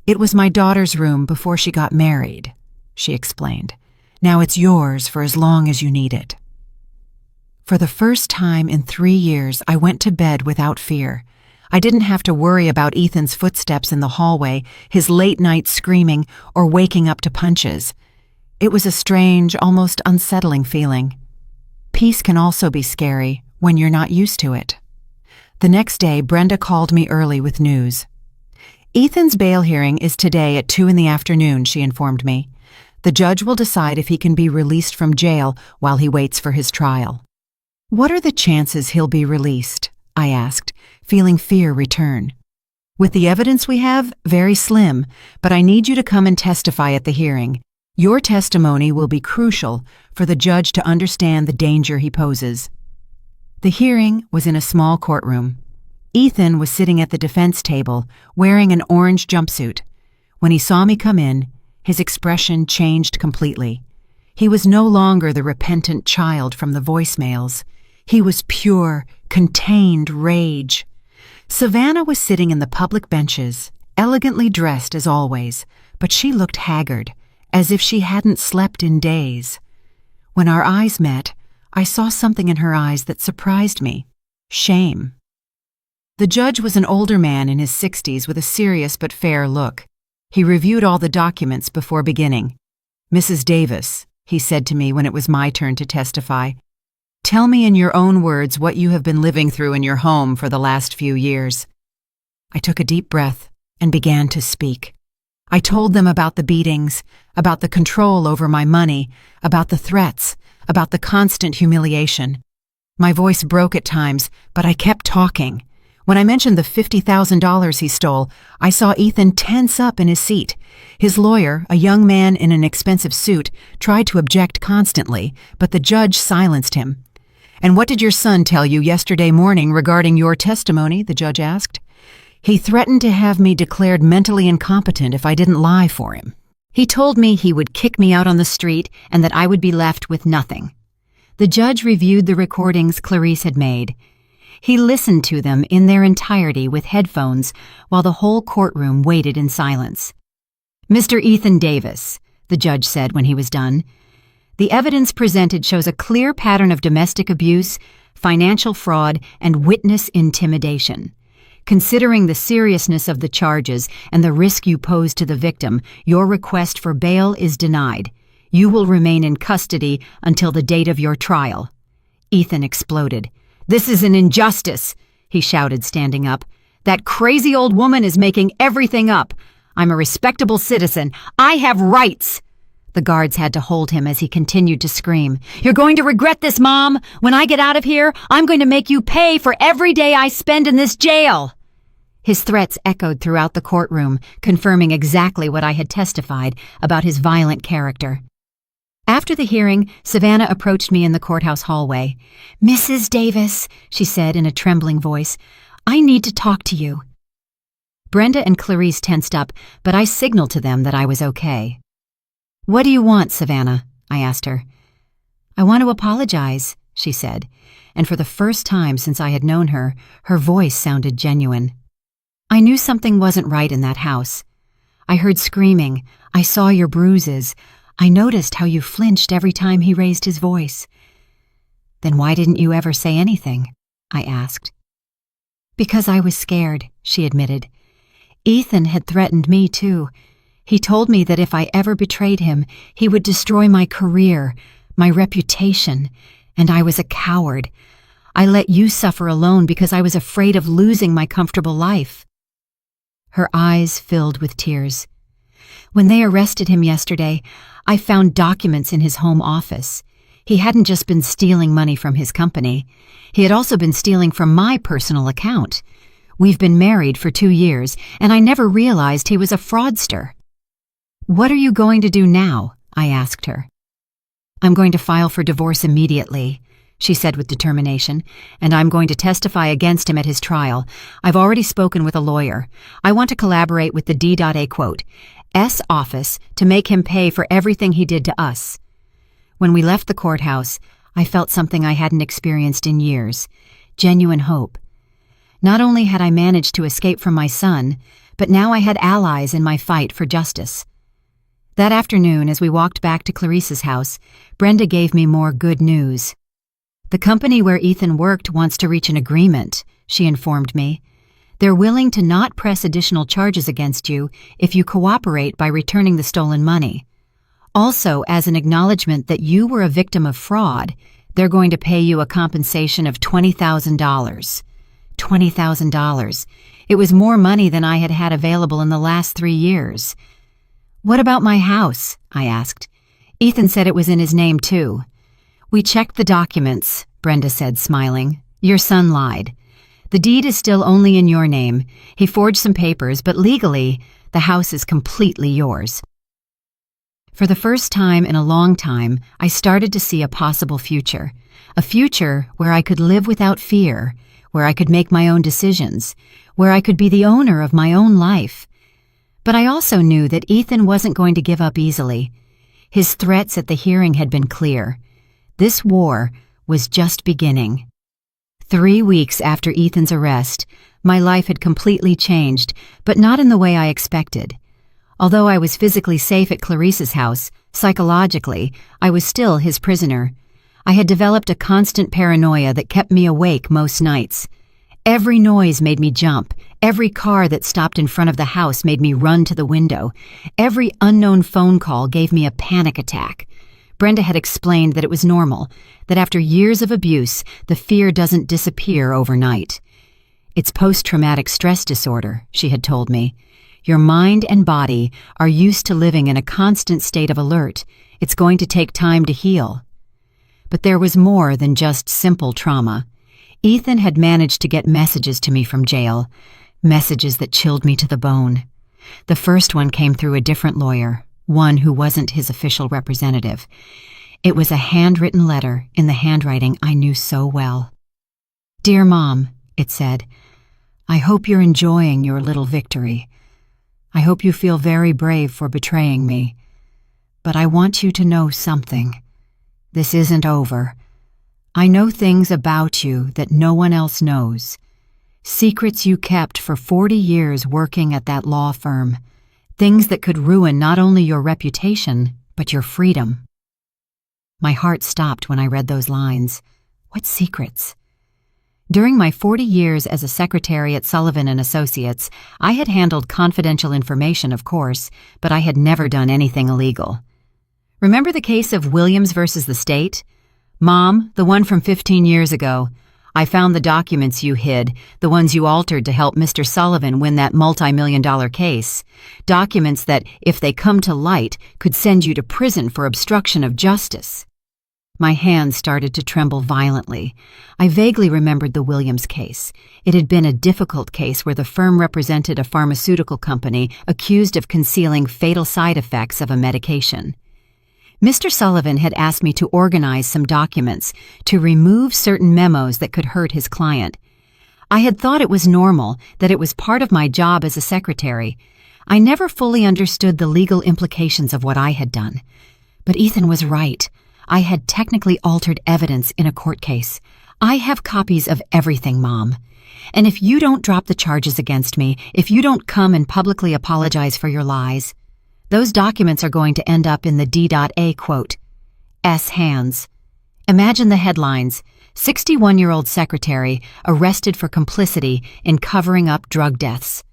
"It was my daughter's room before she got married," she explained. "Now it's yours for as long as you need it." For the first time in 3 years, I went to bed without fear. I didn't have to worry about Ethan's footsteps in the hallway, his late-night screaming, or waking up to punches. It was a strange, almost unsettling feeling. Peace can also be scary when you're not used to it. The next day, Brenda called me early with news. "Ethan's bail hearing is today at 2 in the afternoon," she informed me. "The judge will decide if he can be released from jail while he waits for his trial." "What are the chances he'll be released?" I asked, feeling fear return. "With the evidence we have, very slim, but I need you to come and testify at the hearing. Your testimony will be crucial for the judge to understand the danger he poses." The hearing was in a small courtroom. Ethan was sitting at the defense table, wearing an orange jumpsuit. When he saw me come in, his expression changed completely. He was no longer the repentant child from the voicemails. He was pure, contained rage. Savannah was sitting in the public benches, elegantly dressed as always, but she looked haggard, as if she hadn't slept in days. When our eyes met, I saw something in her eyes that surprised me: shame. The judge was an older man in his 60s with a serious but fair look. He reviewed all the documents before beginning. "Mrs. Davis," he said to me when it was my turn to testify, "tell me in your own words what you have been living through in your home for the last few years." I took a deep breath and began to speak. I told them about the beatings, about the control over my money, about the threats, about the constant humiliation. My voice broke at times, but I kept talking. When I mentioned the $50,000 he stole, I saw Ethan tense up in his seat. His lawyer, a young man in an expensive suit, tried to object constantly, but the judge silenced him. "And what did your son tell you yesterday morning regarding your testimony?" the judge asked. "He threatened to have me declared mentally incompetent if I didn't lie for him. He told me he would kick me out on the street and that I would be left with nothing." The judge reviewed the recordings Clarice had made. He listened to them in their entirety with headphones while the whole courtroom waited in silence. "Mr. Ethan Davis," the judge said when he was done, "the evidence presented shows a clear pattern of domestic abuse, financial fraud, and witness intimidation. Considering the seriousness of the charges and the risk you pose to the victim, your request for bail is denied. You will remain in custody until the date of your trial." Ethan exploded. "This is an injustice," he shouted, standing up. "That crazy old woman is making everything up. I'm a respectable citizen. I have rights." The guards had to hold him as he continued to scream. "You're going to regret this, Mom. When I get out of here, I'm going to make you pay for every day I spend in this jail." His threats echoed throughout the courtroom, confirming exactly what I had testified about his violent character. After the hearing, Savannah approached me in the courthouse hallway. "Mrs. Davis," she said in a trembling voice, "I need to talk to you." Brenda and Clarice tensed up, but I signaled to them that I was okay. "What do you want, Savannah?" I asked her. "I want to apologize," she said, and for the first time since I had known her, her voice sounded genuine. "I knew something wasn't right in that house. I heard screaming. I saw your bruises. I noticed how you flinched every time he raised his voice." "Then why didn't you ever say anything?" I asked. "Because I was scared," she admitted. "Ethan had threatened me too. He told me that if I ever betrayed him, he would destroy my career, my reputation, and I was a coward. I let you suffer alone because I was afraid of losing my comfortable life." Her eyes filled with tears. "When they arrested him yesterday, I found documents in his home office. He hadn't just been stealing money from his company. He had also been stealing from my personal account. We've been married for 2 years, and I never realized he was a fraudster." "What are you going to do now?" I asked her. "I'm going to file for divorce immediately," she said with determination, "and I'm going to testify against him at his trial. I've already spoken with a lawyer. I want to collaborate with the D.A. S office to make him pay for everything he did to us." When we left the courthouse, I felt something I hadn't experienced in years: genuine hope. Not only had I managed to escape from my son, but now I had allies in my fight for justice. That afternoon, as we walked back to Clarice's house, Brenda gave me more good news. "The company where Ethan worked wants to reach an agreement," she informed me. "They're willing to not press additional charges against you if you cooperate by returning the stolen money. Also, as an acknowledgement that you were a victim of fraud, they're going to pay you a compensation of $20,000. $20,000. It was more money than I had had available in the last 3 years. "What about my house?" I asked. "Ethan said it was in his name too." "We checked the documents," Brenda said, smiling. "Your son lied. The deed is still only in your name. He forged some papers, but legally, the house is completely yours." For the first time in a long time, I started to see a possible future. A future where I could live without fear, where I could make my own decisions, where I could be the owner of my own life. But I also knew that Ethan wasn't going to give up easily. His threats at the hearing had been clear. This war was just beginning. 3 weeks after Ethan's arrest, my life had completely changed, but not in the way I expected. Although I was physically safe at Clarice's house, psychologically, I was still his prisoner. I had developed a constant paranoia that kept me awake most nights. Every noise made me jump. Every car that stopped in front of the house made me run to the window. Every unknown phone call gave me a panic attack. Brenda had explained that it was normal, that after years of abuse, the fear doesn't disappear overnight. "It's post-traumatic stress disorder," she had told me. "Your mind and body are used to living in a constant state of alert. It's going to take time to heal." But there was more than just simple trauma. Ethan had managed to get messages to me from jail, messages that chilled me to the bone. The first one came through a different lawyer, one who wasn't his official representative. It was a handwritten letter in the handwriting I knew so well. "Dear Mom," it said, "I hope you're enjoying your little victory. I hope you feel very brave for betraying me. But I want you to know something. This isn't over. I know things about you that no one else knows. Secrets you kept for 40 years working at that law firm. Things that could ruin not only your reputation, but your freedom." My heart stopped when I read those lines. What secrets? During my 40 years as a secretary at Sullivan & Associates, I had handled confidential information, of course, but I had never done anything illegal. Remember the case of Williams versus the state? "Mom, the one from 15 years ago. I found the documents you hid, the ones you altered to help Mr. Sullivan win that multi-million-dollar case. Documents that, if they come to light, could send you to prison for obstruction of justice." My hands started to tremble violently. I vaguely remembered the Williams case. It had been a difficult case where the firm represented a pharmaceutical company accused of concealing fatal side effects of a medication. Mr. Sullivan had asked me to organize some documents to remove certain memos that could hurt his client. I had thought it was normal, that it was part of my job as a secretary. I never fully understood the legal implications of what I had done. But Ethan was right. I had technically altered evidence in a court case. I have copies of everything, Mom. And if you don't drop the charges against me, if you don't come and publicly apologize for your lies, those documents are going to end up in the D.A. quote, S hands. Imagine the headlines: 61-year-old secretary arrested for complicity in covering up drug deaths.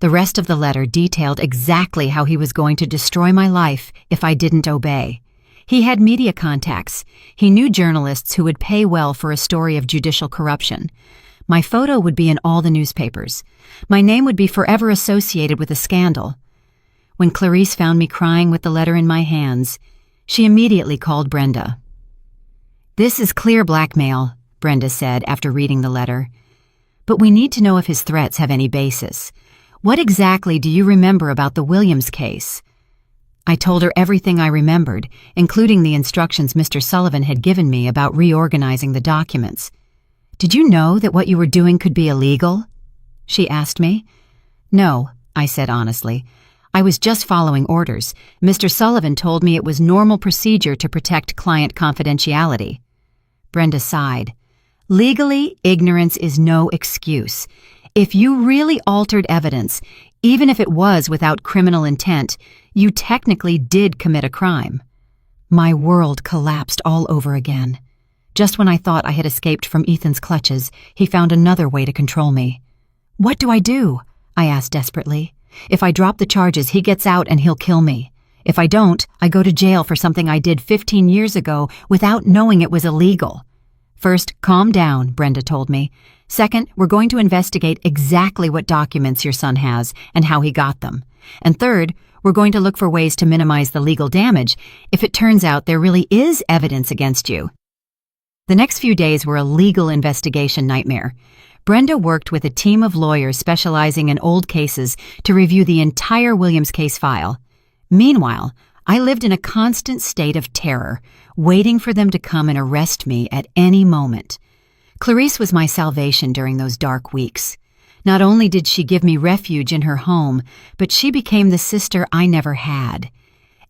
The rest of the letter detailed exactly how he was going to destroy my life if I didn't obey. He had media contacts. He knew journalists who would pay well for a story of judicial corruption. My photo would be in all the newspapers. My name would be forever associated with a scandal. When Clarice found me crying with the letter in my hands, she immediately called Brenda. "This is clear blackmail," Brenda said after reading the letter. "But we need to know if his threats have any basis. What exactly do you remember about the Williams case?" I told her everything I remembered, including the instructions Mr. Sullivan had given me about reorganizing the documents. "Did you know that what you were doing could be illegal?" she asked me. "No," I said honestly. "I was just following orders. Mr. Sullivan told me it was normal procedure to protect client confidentiality." Brenda sighed. "Legally, ignorance is no excuse. If you really altered evidence, even if it was without criminal intent, you technically did commit a crime." My world collapsed all over again. Just when I thought I had escaped from Ethan's clutches, he found another way to control me. "What do I do?" I asked desperately. "If I drop the charges, he gets out and he'll kill me. If I don't, I go to jail for something I did 15 years ago without knowing it was illegal." "First, calm down," Brenda told me. "Second, we're going to investigate exactly what documents your son has and how he got them. And third, we're going to look for ways to minimize the legal damage if it turns out there really is evidence against you." The next few days were a legal investigation nightmare. Brenda worked with a team of lawyers specializing in old cases to review the entire Williams case file. Meanwhile, I lived in a constant state of terror, waiting for them to come and arrest me at any moment. Clarice was my salvation during those dark weeks. Not only did she give me refuge in her home, but she became the sister I never had.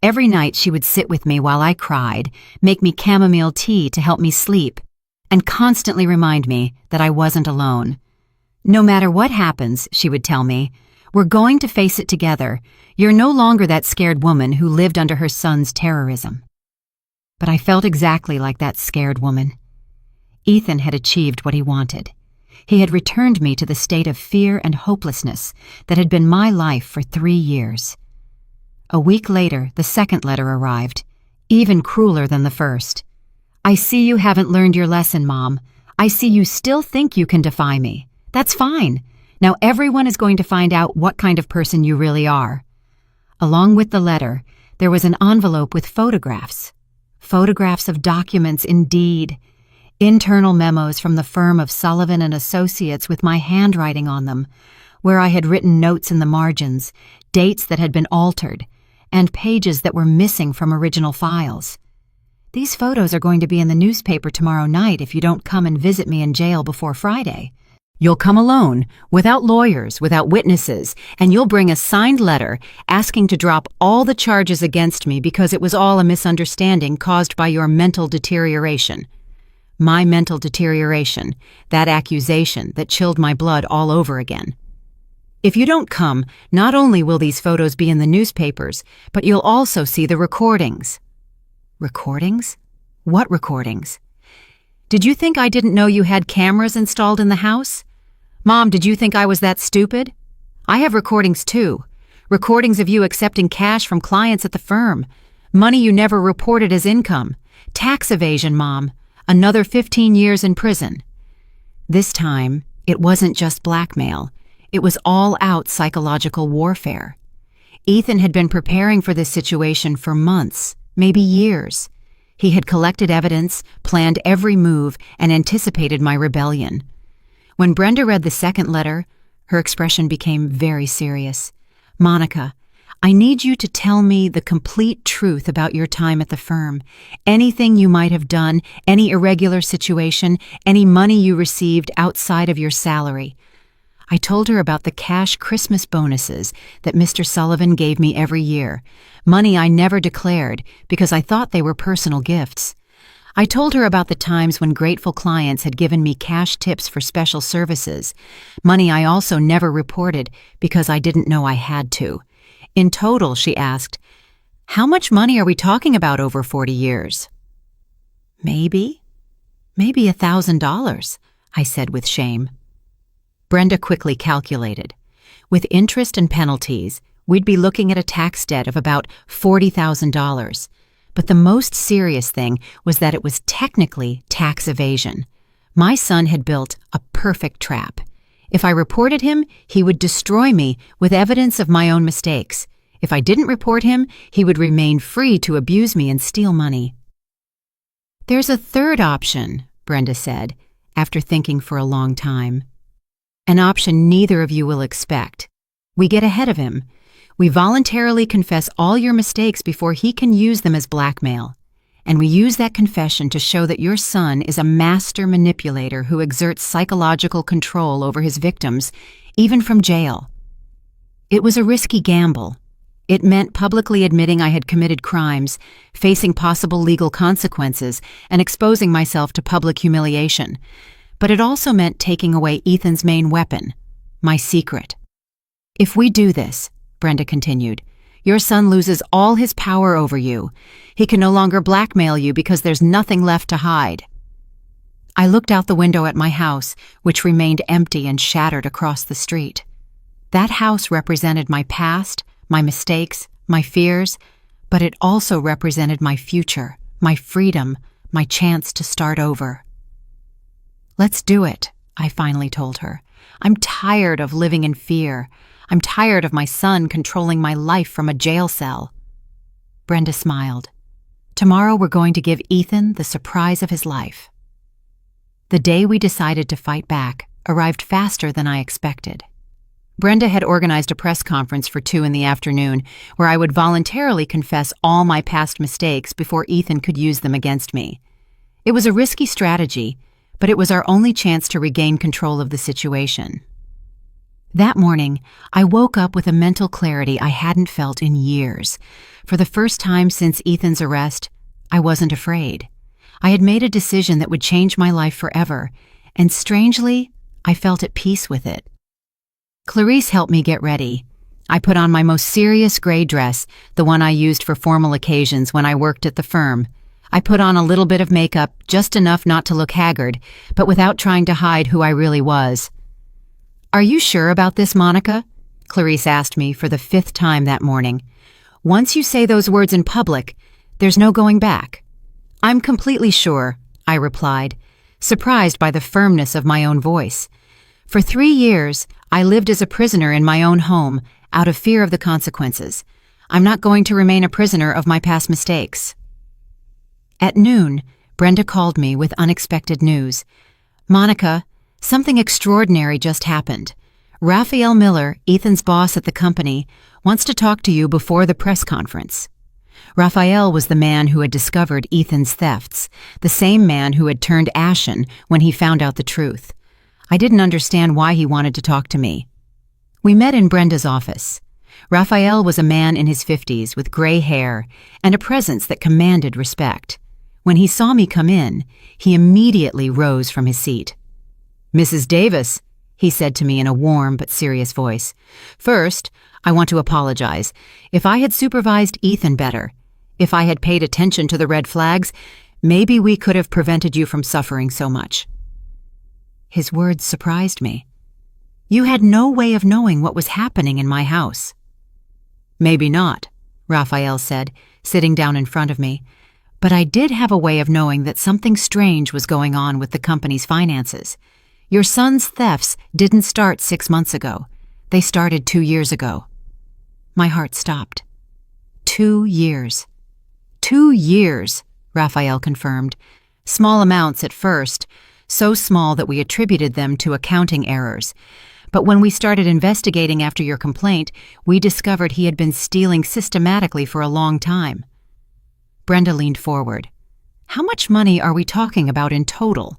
Every night she would sit with me while I cried, make me chamomile tea to help me sleep, and constantly remind me that I wasn't alone. "No matter what happens," she would tell me, "we're going to face it together. You're no longer that scared woman who lived under her son's terrorism." But I felt exactly like that scared woman. Ethan had achieved what he wanted. He had returned me to the state of fear and hopelessness that had been my life for 3 years. A week later, the second letter arrived, even crueler than the first. "I see you haven't learned your lesson, Mom. I see you still think you can defy me. That's fine. Now everyone is going to find out what kind of person you really are." Along with the letter, there was an envelope with photographs. Photographs of documents, indeed. Internal memos from the firm of Sullivan & Associates with my handwriting on them, where I had written notes in the margins, dates that had been altered, and pages that were missing from original files. These photos are going to be in the newspaper tomorrow night if you don't come and visit me in jail before Friday. You'll come alone, without lawyers, without witnesses, and you'll bring a signed letter asking to drop all the charges against me because it was all a misunderstanding caused by your mental deterioration. My mental deterioration, that accusation that chilled my blood all over again. If you don't come, not only will these photos be in the newspapers, but you'll also see the recordings. Recordings? What recordings? Did you think I didn't know you had cameras installed in the house? Mom, did you think I was that stupid? I have recordings too. Recordings of you accepting cash from clients at the firm. Money you never reported as income. Tax evasion, Mom. Another 15 years in prison. This time, it wasn't just blackmail. It was all-out psychological warfare. Ethan had been preparing for this situation for months, maybe years. He had collected evidence, planned every move, and anticipated my rebellion. When Brenda read the second letter, her expression became very serious. Monica, I need you to tell me the complete truth about your time at the firm. Anything you might have done, any irregular situation, any money you received outside of your salary. I told her about the cash Christmas bonuses that Mr. Sullivan gave me every year, money I never declared because I thought they were personal gifts. I told her about the times when grateful clients had given me cash tips for special services, money I also never reported because I didn't know I had to. In total, she asked, how much money are we talking about over 40 years? Maybe $1,000, I said with shame. Brenda quickly calculated. With interest and penalties, we'd be looking at a tax debt of about $40,000. But the most serious thing was that it was technically tax evasion. My son had built a perfect trap. If I reported him, he would destroy me with evidence of my own mistakes. If I didn't report him, he would remain free to abuse me and steal money. There's a third option, Brenda said, after thinking for a long time. An option neither of you will expect. We get ahead of him. We voluntarily confess all your mistakes before he can use them as blackmail. And we use that confession to show that your son is a master manipulator who exerts psychological control over his victims, even from jail. It was a risky gamble. It meant publicly admitting I had committed crimes, facing possible legal consequences, and exposing myself to public humiliation. But it also meant taking away Ethan's main weapon, my secret. If we do this, Brenda continued, your son loses all his power over you. He can no longer blackmail you because there's nothing left to hide. I looked out the window at my house, which remained empty and shattered across the street. That house represented my past, my mistakes, my fears, but it also represented my future, my freedom, my chance to start over. Let's do it, I finally told her. I'm tired of living in fear. I'm tired of my son controlling my life from a jail cell. Brenda smiled. Tomorrow we're going to give Ethan the surprise of his life. The day we decided to fight back arrived faster than I expected. Brenda had organized a press conference for 2 p.m, where I would voluntarily confess all my past mistakes before Ethan could use them against me. It was a risky strategy, but it was our only chance to regain control of the situation. That morning, I woke up with a mental clarity I hadn't felt in years. For the first time since Ethan's arrest, I wasn't afraid. I had made a decision that would change my life forever, and strangely, I felt at peace with it. Clarice helped me get ready. I put on my most serious gray dress, the one I used for formal occasions when I worked at the firm. I put on a little bit of makeup, just enough not to look haggard, but without trying to hide who I really was. Are you sure about this, Monica? Clarice asked me for the 5th time that morning. Once you say those words in public, there's no going back. I'm completely sure, I replied, surprised by the firmness of my own voice. For 3 years, I lived as a prisoner in my own home, out of fear of the consequences. I'm not going to remain a prisoner of my past mistakes. At noon, Brenda called me with unexpected news. Monica, something extraordinary just happened. Raphael Miller, Ethan's boss at the company, wants to talk to you before the press conference. Raphael was the man who had discovered Ethan's thefts, the same man who had turned ashen when he found out the truth. I didn't understand why he wanted to talk to me. We met in Brenda's office. Raphael was a man in his 50s with gray hair and a presence that commanded respect. When he saw me come in, he immediately rose from his seat. "Mrs. Davis," he said to me in a warm but serious voice. "First, I want to apologize. If I had supervised Ethan better, if I had paid attention to the red flags, maybe we could have prevented you from suffering so much." His words surprised me. "You had no way of knowing what was happening in my house." "Maybe not," Raphael said, sitting down in front of me. "But I did have a way of knowing that something strange was going on with the company's finances. Your son's thefts didn't start 6 months ago. They started 2 years ago." My heart stopped. 2 years. 2 years, Raphael confirmed. Small amounts at first, so small that we attributed them to accounting errors. But when we started investigating after your complaint, we discovered he had been stealing systematically for a long time. Brenda leaned forward. "How much money are we talking about in total?"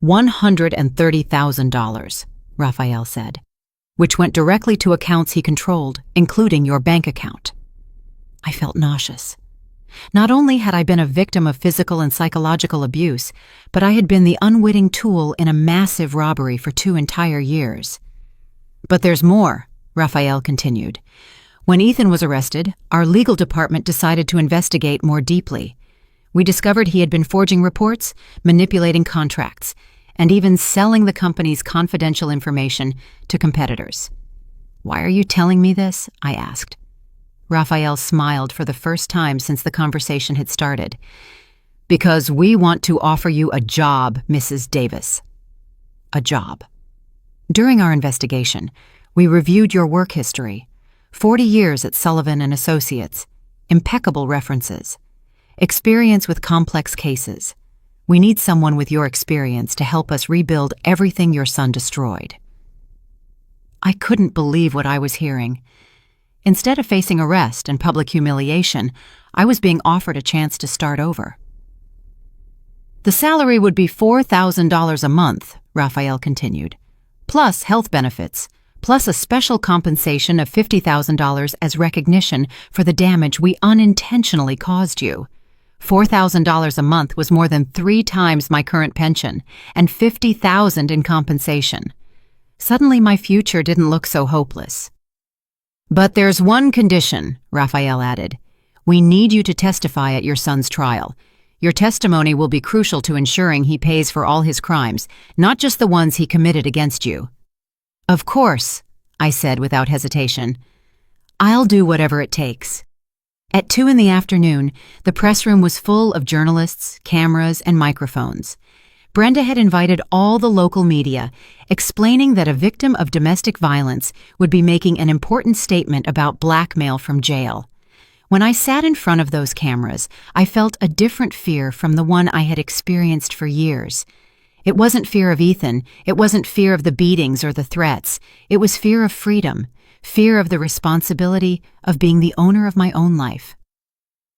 $130,000, Raphael said, "which went directly to accounts he controlled, including your bank account." I felt nauseous. Not only had I been a victim of physical and psychological abuse, but I had been the unwitting tool in a massive robbery for 2 entire years. "But there's more," Raphael continued. "When Ethan was arrested, our legal department decided to investigate more deeply. We discovered he had been forging reports, manipulating contracts, and even selling the company's confidential information to competitors." "Why are you telling me this?" I asked. Raphael smiled for the first time since the conversation had started. "Because we want to offer you a job, Mrs. Davis." A job. During our investigation, we reviewed your work history. 40 years at Sullivan and Associates. Impeccable references. Experience with complex cases. We need someone with your experience to help us rebuild everything your son destroyed. I couldn't believe what I was hearing. Instead of facing arrest and public humiliation, I was being offered a chance to start over. "The salary would be $4,000 a month," Raphael continued, "plus health benefits, plus a special compensation of $50,000 as recognition for the damage we unintentionally caused you. $4,000 a month was more than 3 times my current pension, and $50,000 in compensation. Suddenly my future didn't look so hopeless. "But there's one condition," Raphael added. "We need you to testify at your son's trial. Your testimony will be crucial to ensuring he pays for all his crimes, not just the ones he committed against you." "Of course," I said without hesitation. "I'll do whatever it takes." At 2 in the afternoon, the press room was full of journalists, cameras, and microphones. Brenda had invited all the local media, explaining that a victim of domestic violence would be making an important statement about blackmail from jail. When I sat in front of those cameras, I felt a different fear from the one I had experienced for years. It wasn't fear of Ethan, it wasn't fear of the beatings or the threats. It was fear of freedom, fear of the responsibility of being the owner of my own life.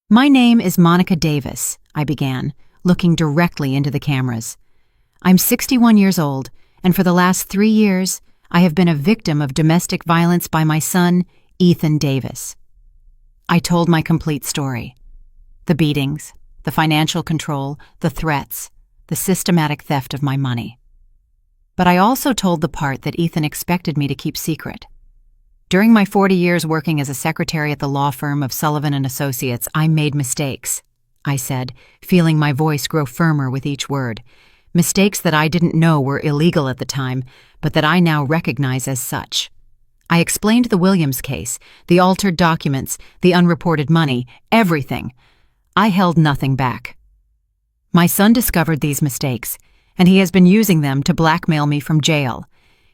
"My name is Monica Davis," I began, looking directly into the cameras. "I'm 61 years old, and for the last 3 years, I have been a victim of domestic violence by my son, Ethan Davis." I told my complete story. The beatings, the financial control, the threats, the systematic theft of my money. But I also told the part that Ethan expected me to keep secret. "During my 40 years working as a secretary at the law firm of Sullivan and Associates, I made mistakes," I said, feeling my voice grow firmer with each word. Mistakes that I didn't know were illegal at the time, but that I now recognize as such. I explained the Williams case, the altered documents, the unreported money, everything. I held nothing back. My son discovered these mistakes, and he has been using them to blackmail me from jail.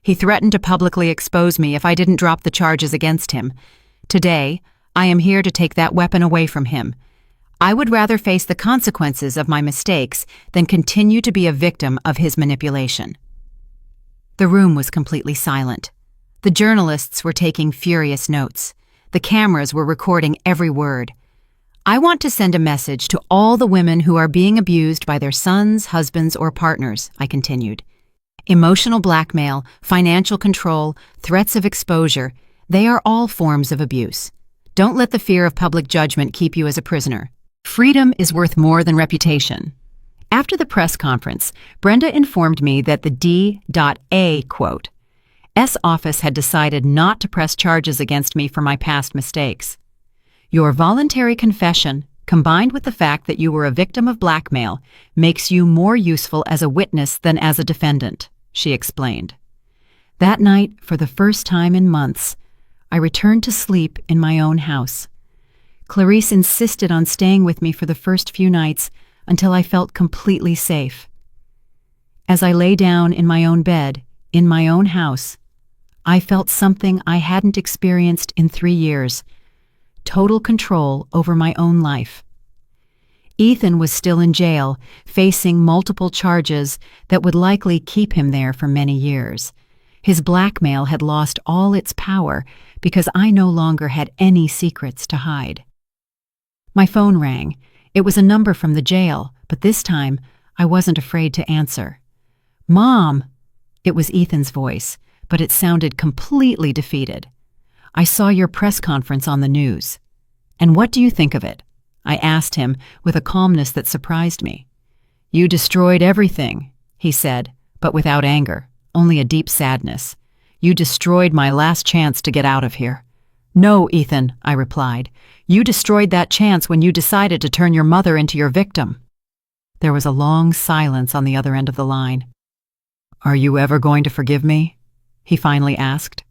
He threatened to publicly expose me if I didn't drop the charges against him. Today, I am here to take that weapon away from him. I would rather face the consequences of my mistakes than continue to be a victim of his manipulation." The room was completely silent. The journalists were taking furious notes. The cameras were recording every word. I want to send a message to all the women who are being abused by their sons, husbands, or partners, I continued. Emotional blackmail, financial control, threats of exposure, they are all forms of abuse. Don't let the fear of public judgment keep you as a prisoner. Freedom is worth more than reputation. After the press conference, Brenda informed me that the D.A. quote, S office had decided not to press charges against me for my past mistakes. Your voluntary confession, combined with the fact that you were a victim of blackmail, makes you more useful as a witness than as a defendant, she explained. That night, for the first time in months, I returned to sleep in my own house. Clarice insisted on staying with me for the first few nights until I felt completely safe. As I lay down in my own bed, in my own house, I felt something I hadn't experienced in 3 years: total control over my own life. Ethan was still in jail, facing multiple charges that would likely keep him there for many years. His blackmail had lost all its power because I no longer had any secrets to hide. My phone rang. It was a number from the jail, but this time I wasn't afraid to answer. Mom! It was Ethan's voice, but it sounded completely defeated. I saw your press conference on the news. And what do you think of it? I asked him with a calmness that surprised me. You destroyed everything, he said, but without anger, only a deep sadness. You destroyed my last chance to get out of here. No, Ethan, I replied. You destroyed that chance when you decided to turn your mother into your victim. There was a long silence on the other end of the line. Are you ever going to forgive me? He finally asked.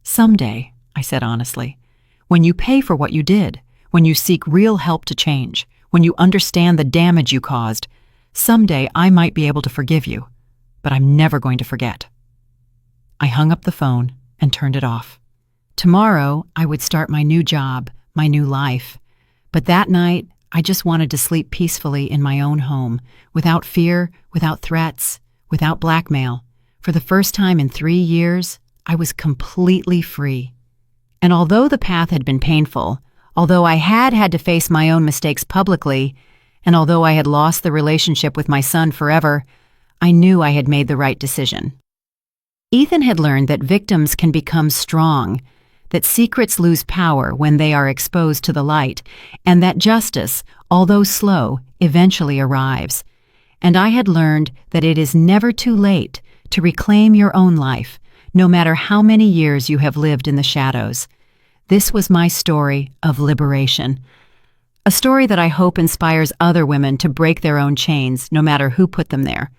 Someday, I said honestly. When you pay for what you did, when you seek real help to change, when you understand the damage you caused, someday I might be able to forgive you, but I'm never going to forget. I hung up the phone and turned it off. Tomorrow, I would start my new job, my new life. But that night, I just wanted to sleep peacefully in my own home, without fear, without threats, without blackmail. For the first time in 3 years, I was completely free. And although the path had been painful, although I had to face my own mistakes publicly, and although I had lost the relationship with my son forever, I knew I had made the right decision. Ethan had learned that victims can become strong, that secrets lose power when they are exposed to the light, and that justice, although slow, eventually arrives. And I had learned that it is never too late to reclaim your own life, no matter how many years you have lived in the shadows. This was my story of liberation. A story that I hope inspires other women to break their own chains, no matter who put them there.